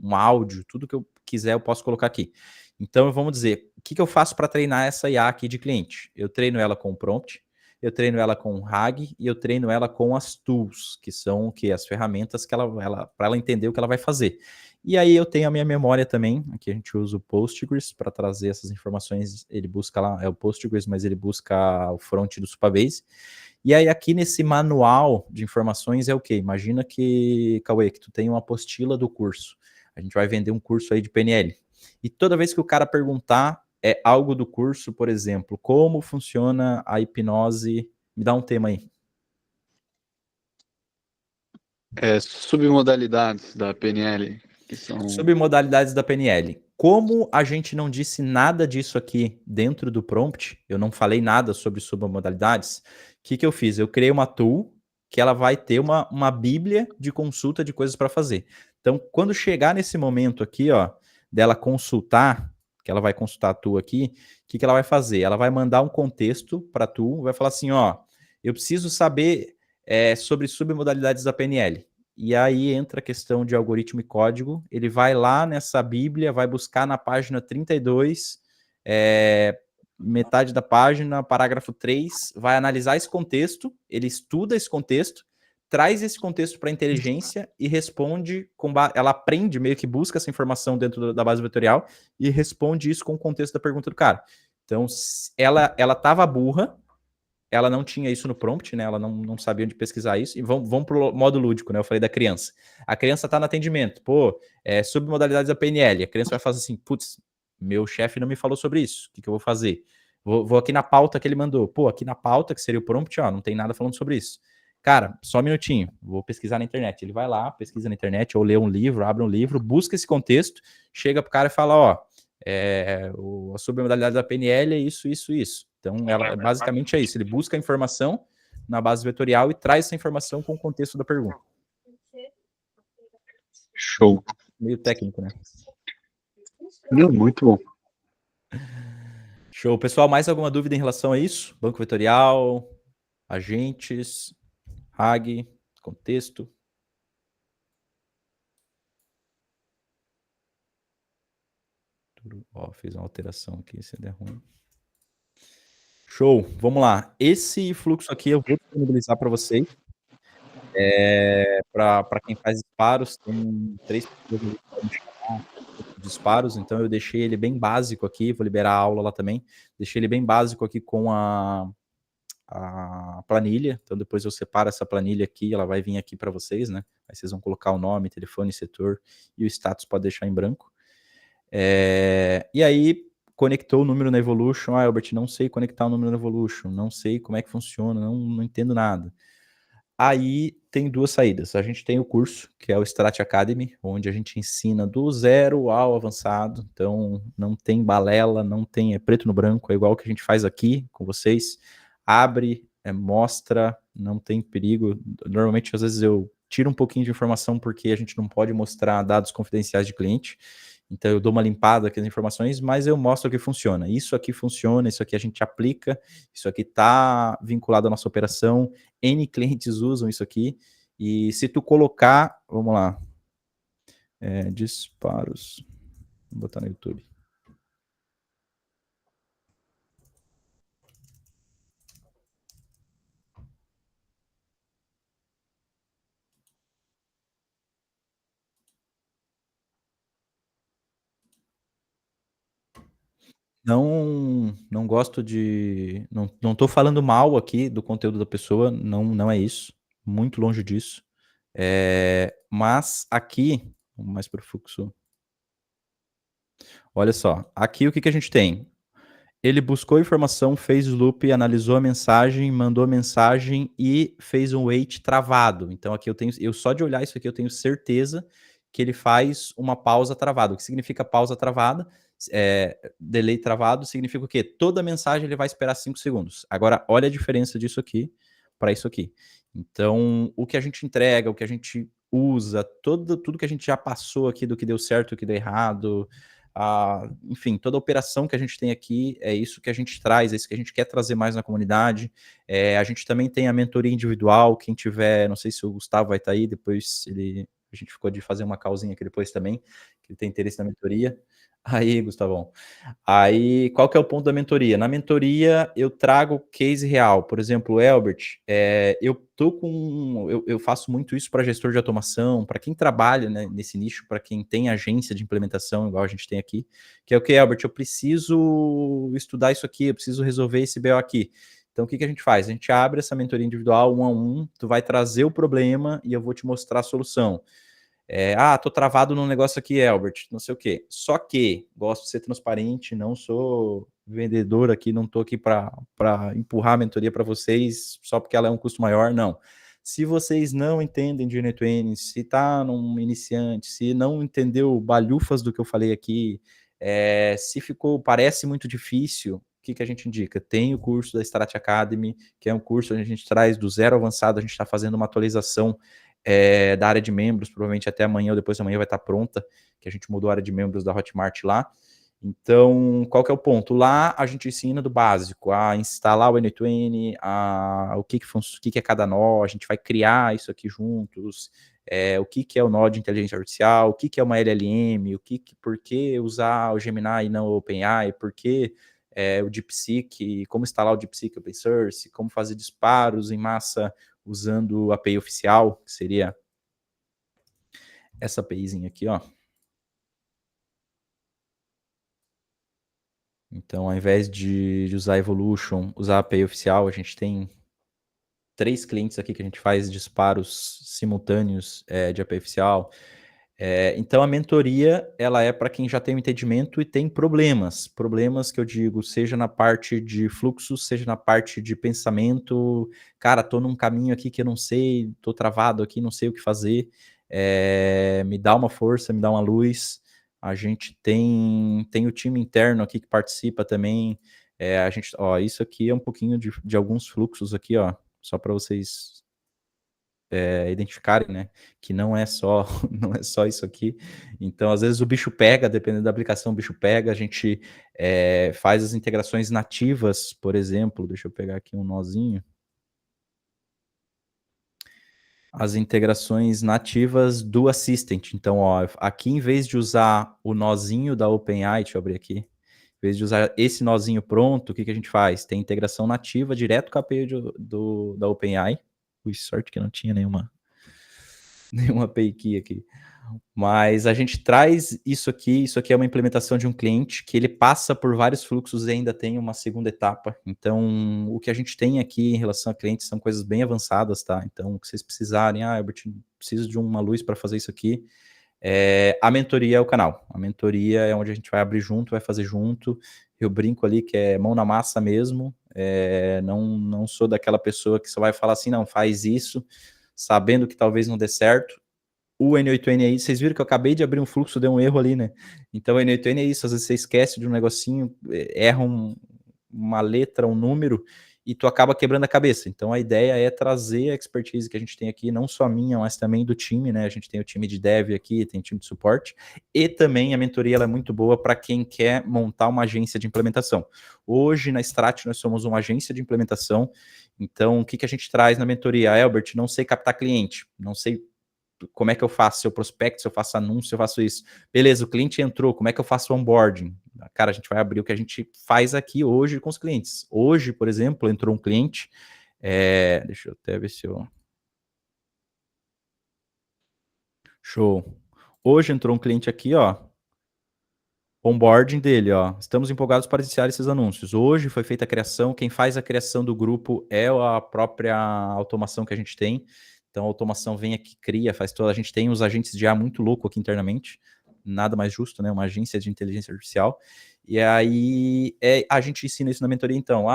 Um áudio, tudo que eu quiser eu posso colocar aqui. Então, vamos dizer, o que eu faço para treinar essa IA aqui de cliente? Eu treino ela com o prompt, eu treino ela com o RAG e eu treino ela com as tools, que são as ferramentas que para ela entender o que ela vai fazer. E aí eu tenho a minha memória também, aqui a gente usa o Postgres para trazer essas informações, ele busca lá, é o Postgres, mas ele busca o front do Supabase. E aí aqui nesse manual de informações é o quê? Imagina que, Cauê, que tu tem uma apostila do curso. A gente vai vender um curso aí de PNL. E toda vez que o cara perguntar algo do curso, por exemplo, como funciona a hipnose, me dá um tema aí.
Submodalidades da PNL, que são...
Submodalidades da PNL. Como a gente não disse nada disso aqui dentro do prompt, eu não falei nada sobre submodalidades, o que eu fiz? Eu criei uma tool que ela vai ter uma bíblia de consulta de coisas para fazer. Então, quando chegar nesse momento aqui, ó, dela consultar, que ela vai consultar a tool aqui, o que ela vai fazer? Ela vai mandar um contexto para a tool, vai falar assim, ó, eu preciso saber sobre submodalidades da PNL. E aí entra a questão de algoritmo e código. Ele vai lá nessa bíblia, vai buscar na página 32, metade da página, parágrafo 3, vai analisar esse contexto, ele estuda esse contexto, traz esse contexto para a inteligência e responde, ela aprende, meio que busca essa informação dentro da base vetorial e responde isso com o contexto da pergunta do cara. Então, ela estava burra, ela não tinha isso no prompt, né? Ela não sabia onde pesquisar isso. E vamos pro modo lúdico, né? Eu falei da criança. A criança tá no atendimento. Pô, submodalidades da PNL. A criança vai fazer assim, putz, meu chefe não me falou sobre isso. O que eu vou fazer? Vou aqui na pauta que ele mandou. Pô, aqui na pauta, que seria o prompt, ó, não tem nada falando sobre isso. Cara, só um minutinho. Vou pesquisar na internet. Ele vai lá, pesquisa na internet, ou lê um livro, abre um livro, busca esse contexto, chega pro cara e fala, ó, a submodalidade da PNL é isso, isso, isso. Então, basicamente é isso. Ele busca a informação na base vetorial e traz essa informação com o contexto da pergunta.
Show.
Meio técnico, né?
Muito bom.
Show. Pessoal, mais alguma dúvida em relação a isso? Banco vetorial, agentes, RAG, contexto? Ó, fiz uma alteração aqui, se der ruim. Show, vamos lá. Esse fluxo aqui eu vou disponibilizar para vocês. Para quem faz disparos, tem 3 pessoas disparos, então eu deixei ele bem básico aqui, vou liberar a aula lá também. Deixei ele bem básico aqui com a planilha, então depois eu separo essa planilha aqui, ela vai vir aqui para vocês, né? Aí vocês vão colocar o nome, telefone, setor e o status pode deixar em branco. E aí, conectou o número na Evolution. Ah, Albert, não sei conectar o número na Evolution, não sei como é que funciona, não entendo nada. Aí tem 2 saídas. A gente tem o curso, que é o Strat Academy, onde a gente ensina do zero ao avançado. Então, não tem balela, não tem preto no branco, é igual que a gente faz aqui com vocês. Abre, mostra, não tem perigo. Normalmente, às vezes, eu tiro um pouquinho de informação porque a gente não pode mostrar dados confidenciais de cliente. Então, eu dou uma limpada aqui nas informações, mas eu mostro que funciona. Isso aqui funciona, isso aqui a gente aplica, isso aqui está vinculado à nossa operação, N clientes usam isso aqui, e se tu colocar, vamos lá, disparos, vou botar no YouTube. Não gosto de... Não tô falando mal aqui do conteúdo da pessoa, não é isso. Muito longe disso. Mas aqui, vamos mais para o fluxo. Olha só, aqui o que a gente tem? Ele buscou informação, fez o loop, analisou a mensagem, mandou a mensagem e fez um wait travado. Então aqui eu só de olhar isso aqui eu tenho certeza que ele faz uma pausa travada. O que significa pausa travada? Delay travado significa o quê? Toda mensagem ele vai esperar 5 segundos. Agora, olha a diferença disso aqui para isso aqui. Então, o que a gente entrega, o que a gente usa, tudo que a gente já passou aqui do que deu certo, o que deu errado, enfim, toda a operação que a gente tem aqui é isso que a gente traz, é isso que a gente quer trazer mais na comunidade. A gente também tem a mentoria individual, quem tiver, não sei se o Gustavo vai estar aí, depois a gente ficou de fazer uma callzinha aqui depois também, que ele tem interesse na mentoria. Aí, Gustavão. Aí, qual que é o ponto da mentoria? Na mentoria, eu trago case real. Por exemplo, o Elbert, eu faço muito isso para gestor de automação, para quem trabalha, né, nesse nicho, para quem tem agência de implementação, igual a gente tem aqui, que é o que, Elbert, eu preciso estudar isso aqui, eu preciso resolver esse BO aqui. Então, o que a gente faz? A gente abre essa mentoria individual, 1 a 1, tu vai trazer o problema e eu vou te mostrar a solução. Tô travado num negócio aqui, Elbert, não sei o quê. Só que gosto de ser transparente, não sou vendedor aqui, não estou aqui para empurrar a mentoria para vocês só porque ela é um custo maior, não. Se vocês não entendem de N2N, se está num iniciante, se não entendeu balhufas do que eu falei aqui, se parece muito difícil, o que a gente indica? Tem o curso da Strat Academy, que é um curso onde a gente traz do zero avançado, a gente está fazendo uma atualização da área de membros, provavelmente até amanhã ou depois de amanhã vai estar pronta, que a gente mudou a área de membros da Hotmart lá. Então, qual que é o ponto? Lá a gente ensina do básico, a instalar o N2N, o que é cada nó, a gente vai criar isso aqui juntos, o que é o nó de inteligência artificial, o que é uma LLM, por que usar o Gemini e não o OpenAI, por que o DeepSeek, como instalar o DeepSeek Open Source, como fazer disparos em massa usando a API oficial, que seria essa APIzinha aqui, ó. Então, ao invés de usar Evolution, usar a API oficial, a gente tem 3 clientes aqui que a gente faz disparos simultâneos de API oficial. Então, a mentoria, ela é para quem já tem um entendimento e tem problemas. Problemas que eu digo, seja na parte de fluxo, seja na parte de pensamento. Cara, tô num caminho aqui que eu não sei, tô travado aqui, não sei o que fazer. Me dá uma força, me dá uma luz. A gente tem o time interno aqui que participa também. Isso aqui é um pouquinho de alguns fluxos aqui, ó, só para vocês identificarem, né, que não é só não é só isso aqui. Então, às vezes o bicho pega, dependendo da aplicação, o bicho pega. A gente faz as integrações nativas, por exemplo. Deixa eu pegar aqui um nozinho. As integrações nativas do Assistant. Então, ó, aqui em vez de usar o nozinho da OpenAI, deixa eu abrir aqui, em vez de usar esse nozinho pronto, o que a gente faz? Tem integração nativa direto com a API da OpenAI. Ui, sorte que não tinha nenhuma API key aqui. Mas a gente traz isso aqui é uma implementação de um cliente que ele passa por vários fluxos e ainda tem uma segunda etapa. Então, o que a gente tem aqui em relação a clientes são coisas bem avançadas, tá? Então, o que vocês precisarem, Albert, preciso de uma luz para fazer isso aqui. A mentoria é o canal. A mentoria é onde a gente vai abrir junto, vai fazer junto. Eu brinco ali que é mão na massa mesmo. Não sou daquela pessoa que só vai falar assim, não, faz isso, sabendo que talvez não dê certo. O N8N é isso, vocês viram que eu acabei de abrir um fluxo, deu um erro ali, né? Então, o N8N é isso, às vezes você esquece de um negocinho, erra uma letra, um número, e tu acaba quebrando a cabeça. Então, a ideia é trazer a expertise que a gente tem aqui, não só minha, mas também do time, né? A gente tem o time de dev aqui, tem o time de suporte, e também a mentoria ela é muito boa para quem quer montar uma agência de implementação. Hoje, na Strat, nós somos uma agência de implementação. Então, o que a gente traz na mentoria? Albert, não sei captar cliente, não sei como é que eu faço? Se eu prospecto, se eu faço anúncio, se eu faço isso. Beleza, o cliente entrou, como é que eu faço o onboarding? Cara, a gente vai abrir o que a gente faz aqui hoje com os clientes. Hoje, por exemplo, entrou um cliente, deixa eu até ver se eu... Show. Hoje entrou um cliente aqui, ó, onboarding dele, ó. Estamos empolgados para iniciar esses anúncios. Hoje foi feita a criação, quem faz a criação do grupo é a própria automação que a gente tem. Então a automação vem aqui, cria, faz toda. A gente tem os agentes de IA muito louco aqui internamente. Nada mais justo, né? Uma agência de inteligência artificial. E aí a gente ensina isso na mentoria, então.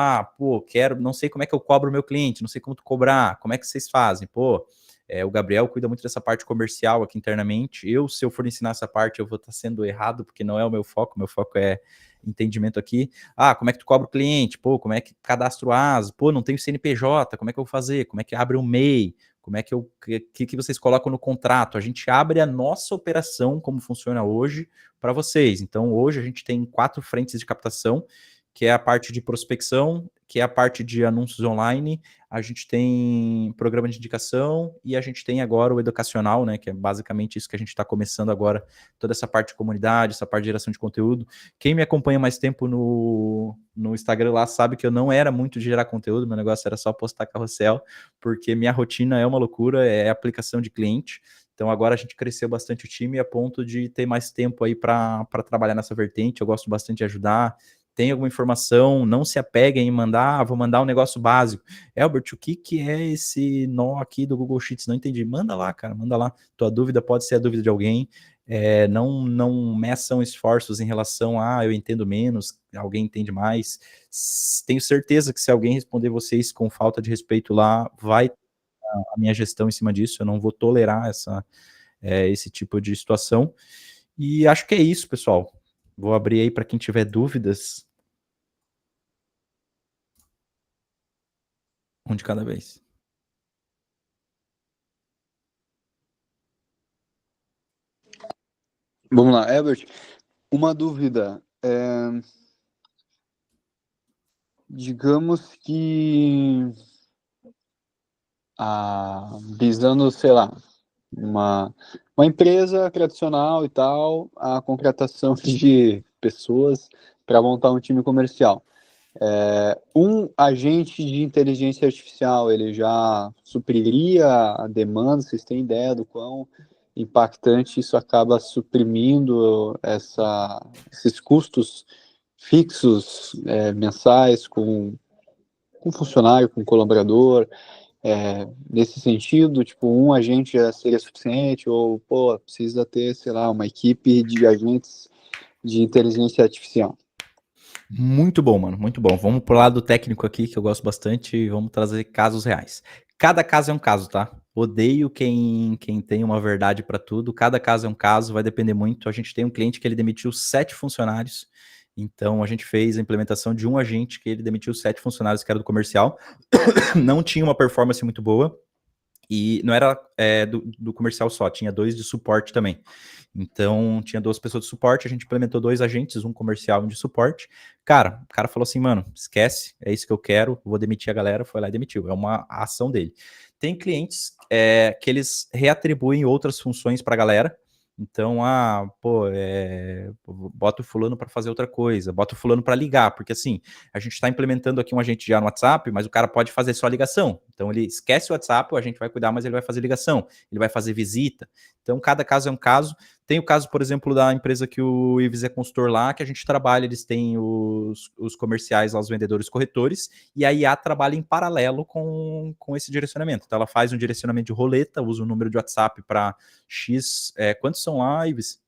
Não sei como é que eu cobro o meu cliente, não sei como tu cobrar, como é que vocês fazem? O Gabriel cuida muito dessa parte comercial aqui internamente. Se eu for ensinar essa parte, eu vou estar sendo errado, porque não é o meu foco é entendimento aqui. Como é que tu cobra o cliente? Como é que cadastro AS? Não tenho CNPJ, como é que eu vou fazer? Como é que abre um MEI? Como é que vocês colocam no contrato? A gente abre a nossa operação, como funciona hoje, para vocês. Então, hoje a gente tem 4 frentes de captação, que é a parte de prospecção, que é a parte de anúncios online, a gente tem programa de indicação e a gente tem agora o educacional, né, que é basicamente isso que a gente está começando agora, toda essa parte de comunidade, essa parte de geração de conteúdo. Quem me acompanha mais tempo no Instagram lá sabe que eu não era muito de gerar conteúdo, meu negócio era só postar carrossel, porque minha rotina é uma loucura, é aplicação de cliente. Então agora a gente cresceu bastante o time a ponto de ter mais tempo aí para trabalhar nessa vertente. Eu gosto bastante de ajudar. Tem alguma informação, não se apeguem em mandar, vou mandar um negócio básico. Elbert, o que é esse nó aqui do Google Sheets? Não entendi. Manda lá, cara, manda lá. Tua dúvida pode ser a dúvida de alguém. Não meçam esforços em relação a eu entendo menos, alguém entende mais. Tenho certeza que se alguém responder vocês com falta de respeito lá, vai a minha gestão em cima disso. Eu não vou tolerar esse tipo de situação. E acho que é isso, pessoal. Vou abrir aí para quem tiver dúvidas. Um de cada vez.
Vamos lá, Herbert. Uma dúvida. Digamos que visando, sei lá, uma empresa tradicional e tal, a contratação de pessoas para montar um time comercial. Um agente de inteligência artificial, ele já supriria a demanda? Vocês têm ideia do quão impactante isso acaba suprimindo esses custos fixos mensais com funcionário, com colaborador? Nesse sentido, tipo, um agente já seria suficiente ou, pô, precisa ter, sei lá, uma equipe de agentes de inteligência artificial?
Muito bom, mano, muito bom. Vamos pro lado técnico aqui, que eu gosto bastante, e vamos trazer casos reais. Cada caso é um caso, tá? Odeio quem tem uma verdade para tudo. Cada caso é um caso, vai depender muito. A gente tem um cliente que ele demitiu 7 funcionários, então a gente fez a implementação de um agente que ele demitiu 7 funcionários, que era do comercial. Não tinha uma performance muito boa, e não era do comercial só, tinha 2 de suporte também. Então, tinha 2 pessoas de suporte, a gente implementou 2 agentes, um comercial e um de suporte. Cara, o cara falou assim, mano, esquece, é isso que eu quero, vou demitir a galera, foi lá e demitiu, é uma ação dele. Tem clientes que eles reatribuem outras funções para a galera, então, bota o fulano para fazer outra coisa, bota o fulano para ligar, porque assim, a gente está implementando aqui um agente já no WhatsApp, mas o cara pode fazer só ligação. Então, ele esquece o WhatsApp, a gente vai cuidar, mas ele vai fazer ligação, ele vai fazer visita. Então, cada caso é um caso. Tem o caso, por exemplo, da empresa que o Ives é consultor lá, que a gente trabalha, eles têm os comerciais lá, os vendedores corretores, e a IA trabalha em paralelo com esse direcionamento. Então, ela faz um direcionamento de roleta, usa o número de WhatsApp para X. Quantos são lá, Ives?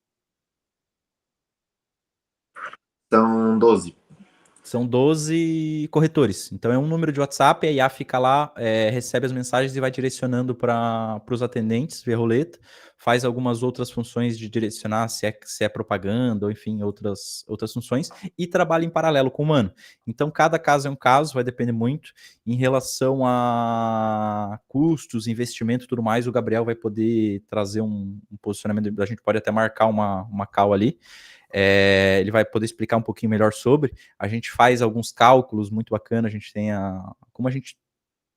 São 12.
São 12 corretores. Então é um número de WhatsApp, a IA fica lá, recebe as mensagens e vai direcionando para os atendentes via roleta, faz algumas outras funções de direcionar se é propaganda, ou enfim, outras funções, e trabalha em paralelo com o humano. Então cada caso é um caso, vai depender muito. Em relação a custos, investimento e tudo mais, o Gabriel vai poder trazer um posicionamento, a gente pode até marcar uma call ali. Ele vai poder explicar um pouquinho melhor sobre. A gente faz alguns cálculos muito bacanas, a gente tem como a gente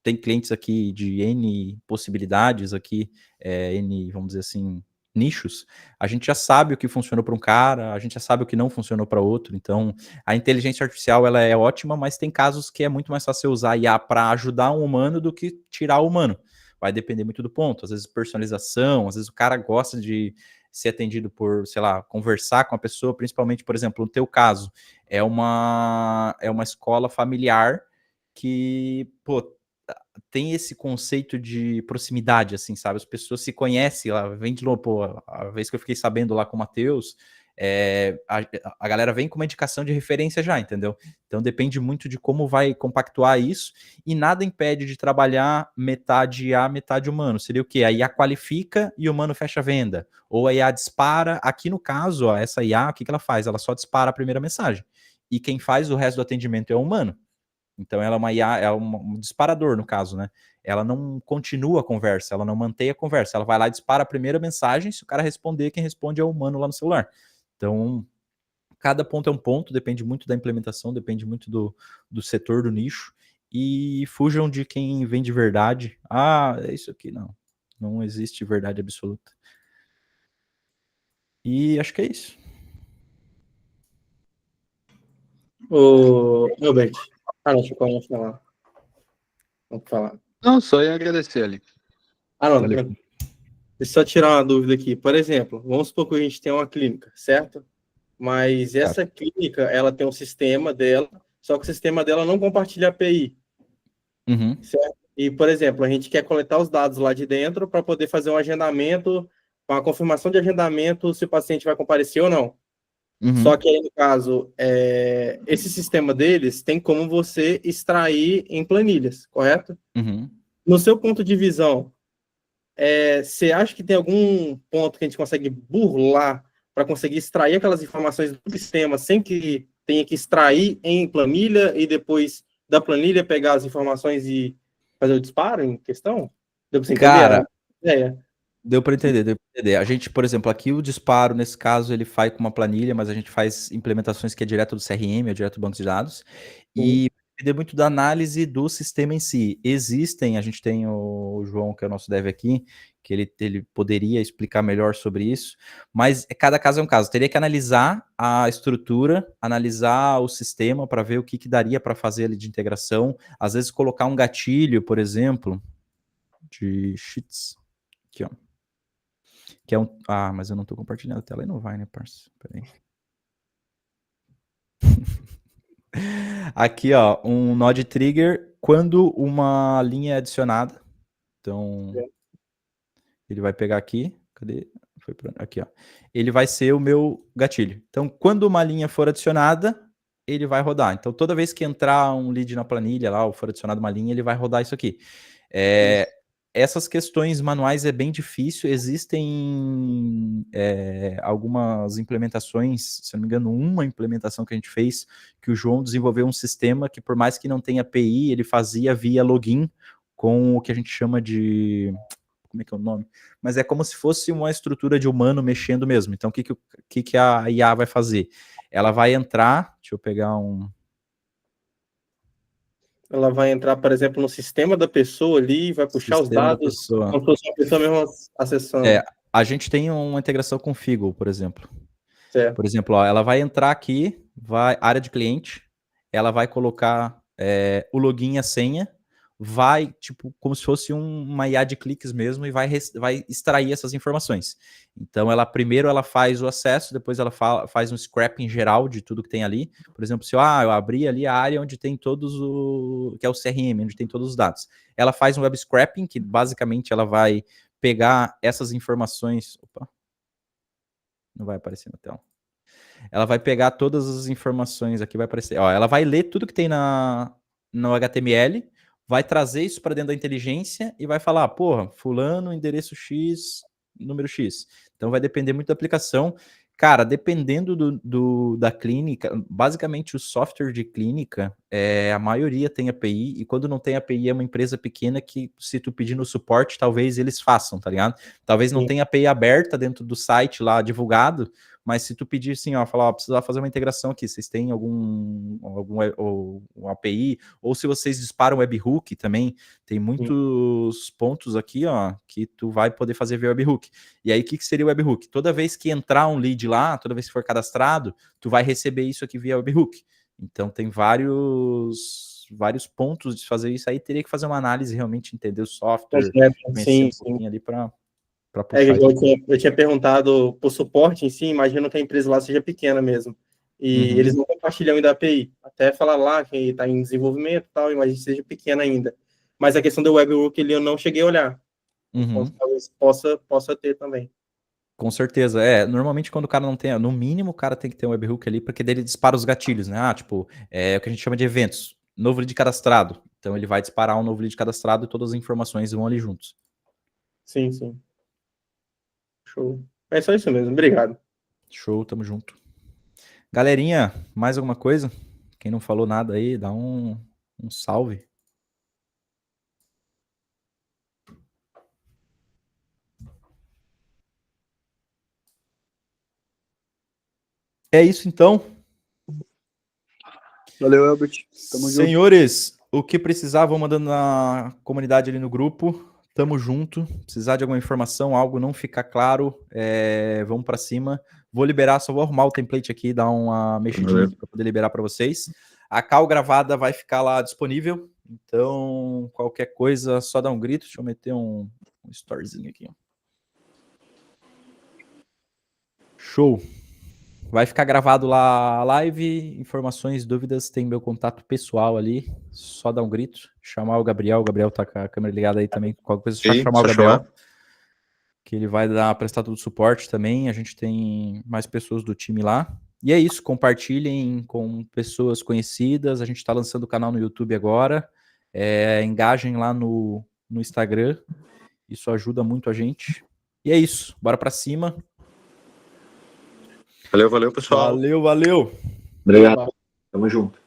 tem clientes aqui de N possibilidades aqui, N, vamos dizer assim, nichos, a gente já sabe o que funcionou para um cara, a gente já sabe o que não funcionou para outro. Então, a inteligência artificial ela é ótima, mas tem casos que é muito mais fácil usar IA para ajudar um humano do que tirar o humano. Vai depender muito do ponto. Às vezes personalização, às vezes o cara gosta de ser atendido por, sei lá, conversar com a pessoa, principalmente, por exemplo, no teu caso, é uma escola familiar que, pô, tem esse conceito de proximidade, assim, sabe? As pessoas se conhecem, lá, vem de novo, pô, a vez que eu fiquei sabendo lá com o Matheus, a galera vem com uma indicação de referência já, entendeu? Então depende muito de como vai compactuar isso, e nada impede de trabalhar metade IA, metade humano. Seria o quê? A IA qualifica e o humano fecha a venda. Ou a IA dispara, aqui no caso, ó, essa IA, o que ela faz? Ela só dispara a primeira mensagem. E quem faz o resto do atendimento é o humano. Então ela é uma IA, é um disparador no caso, né? Ela não continua a conversa, ela não mantém a conversa, ela vai lá e dispara a primeira mensagem, se o cara responder, quem responde é o humano lá no celular. Então, cada ponto é um ponto, depende muito da implementação, depende muito do setor, do nicho, e fujam de quem vem de verdade. Ah, é isso aqui, não. Não existe verdade absoluta. E acho que é isso.
Ô, Albert. Ah, não, deixa eu falar. Vamos falar.
Não, só ia agradecer ali.
Ah, não,
Valeu.
tranquilo. Deixa eu só tirar uma dúvida aqui. Por exemplo, vamos supor que a gente tem uma clínica, certo? Mas essa clínica, ela tem um sistema dela, só que o sistema dela não compartilha API,
Uhum.
certo? E, por exemplo, a gente quer coletar os dados lá de dentro para poder fazer um agendamento, uma confirmação de agendamento, se o paciente vai comparecer ou não.
Uhum.
Só que aí, no caso, esse sistema deles tem como você extrair em planilhas, correto?
Uhum.
No seu ponto de visão, você acha que tem algum ponto que a gente consegue burlar para conseguir extrair aquelas informações do sistema sem que tenha que extrair em planilha e depois da planilha pegar as informações e fazer o disparo em questão? Deu para você entender a
Cara,
ideia?
deu para entender, deu pra entender. A gente, por exemplo, aqui o disparo, nesse caso, ele faz com uma planilha, mas a gente faz implementações que é direto do CRM, é direto do banco de dados, e depende muito da análise do sistema em si. Existem, a gente tem o João, que é o nosso dev aqui, que ele poderia explicar melhor sobre isso, mas cada caso é um caso. Teria que analisar a estrutura, analisar o sistema para ver o que daria para fazer ali de integração, às vezes colocar um gatilho, por exemplo, de sheets, aqui, ó. Que é um. Ah, mas eu não tô compartilhando a tela e não vai, né, parça? Peraí. Aqui, ó, um node trigger quando uma linha é adicionada. Então, ele vai pegar aqui. Cadê? Foi pra... Aqui, ó. Ele vai ser o meu gatilho. Então, quando uma linha for adicionada, ele vai rodar. Então, toda vez que entrar um lead na planilha lá, ou for adicionada uma linha, ele vai rodar isso aqui. Essas questões manuais é bem difícil. Existem algumas implementações, se eu não me engano, uma implementação que a gente fez, que o João desenvolveu um sistema que, por mais que não tenha API, ele fazia via login com o que a gente chama de... Como é que é o nome? Mas é como se fosse uma estrutura de humano mexendo mesmo. Então, o que a IA vai fazer? Ela vai entrar... Deixa eu pegar um...
Ela vai entrar, por exemplo, no sistema da pessoa ali, vai puxar os
Sistema da
dados,
pessoa.
como se fosse uma pessoa mesmo acessando.
A gente tem uma integração com o Figo, por exemplo.
Certo.
Por exemplo, ó, ela vai entrar aqui, área de cliente, ela vai colocar o login e a senha, vai, tipo, como se fosse uma IA de cliques mesmo, e vai extrair essas informações. Então, primeiro ela faz o acesso, depois ela faz um scrapping geral de tudo que tem ali. Por exemplo, se eu abri ali a área onde tem que é o CRM, onde tem todos os dados. Ela faz um web scrapping, que basicamente ela vai pegar essas informações... Opa! Não vai aparecer na tela. Ela vai pegar todas as informações aqui, vai aparecer. Ó, ela vai ler tudo que tem no HTML, vai trazer isso para dentro da inteligência e vai falar, porra, fulano, endereço X, número X. Então vai depender muito da aplicação. Cara, dependendo da clínica, basicamente o software de clínica, a maioria tem API, e quando não tem API é uma empresa pequena que, se tu pedir no suporte, talvez eles façam, tá ligado? Talvez não tenha API aberta dentro do site lá, divulgado, mas se tu pedir assim, ó, falar, ó, precisar fazer uma integração aqui, vocês têm algum API, ou se vocês disparam webhook também, tem muitos pontos aqui, ó, que tu vai poder fazer via webhook. E aí, o que seria o webhook? Toda vez que entrar um lead lá, toda vez que for cadastrado, tu vai receber isso aqui via webhook. Então, tem vários pontos de fazer isso. Aí teria que fazer uma análise, realmente entender o software, conhecer um pouquinho ali para puxar isso.
Eu tinha perguntado por suporte em si, imagino que a empresa lá seja pequena mesmo. E eles não compartilham ainda a API. Até falar lá que está em desenvolvimento e tal, imagino que seja pequena ainda. Mas a questão do webhook eu não cheguei a olhar. Então, talvez possa ter também.
Com certeza. Normalmente quando o cara não tem, no mínimo o cara tem que ter um webhook ali, porque dele dispara os gatilhos, né? Tipo, o que a gente chama de eventos. Novo lead cadastrado. Então ele vai disparar um novo lead cadastrado e todas as informações vão ali juntos.
Sim, sim. Show. É só isso mesmo. Obrigado.
Show, tamo junto. Galerinha, mais alguma coisa? Quem não falou nada aí, dá um salve. É isso então.
Valeu, Elbert. Tamo junto.
Senhores, o que precisar, vão mandando na comunidade ali no grupo. Tamo junto. Precisar de alguma informação, algo não ficar claro, vamos pra cima. Vou liberar, só vou arrumar o template aqui, dar uma mexidinha para poder liberar para vocês. A call gravada vai ficar lá disponível. Então, qualquer coisa, só dá um grito. Deixa eu meter um storyzinho aqui. Show. Vai ficar gravado lá a live. Informações, dúvidas, tem meu contato pessoal ali. Só dá um grito. Chamar o Gabriel. O Gabriel tá com a câmera ligada aí também. Qualquer coisa, só chamar o Gabriel. Que ele vai prestar todo o suporte também. A gente tem mais pessoas do time lá. E é isso. Compartilhem com pessoas conhecidas. A gente está lançando o canal no YouTube agora. Engajem lá no Instagram. Isso ajuda muito a gente. E é isso. Bora pra cima.
Valeu, pessoal.
Valeu.
Obrigado. Tamo junto.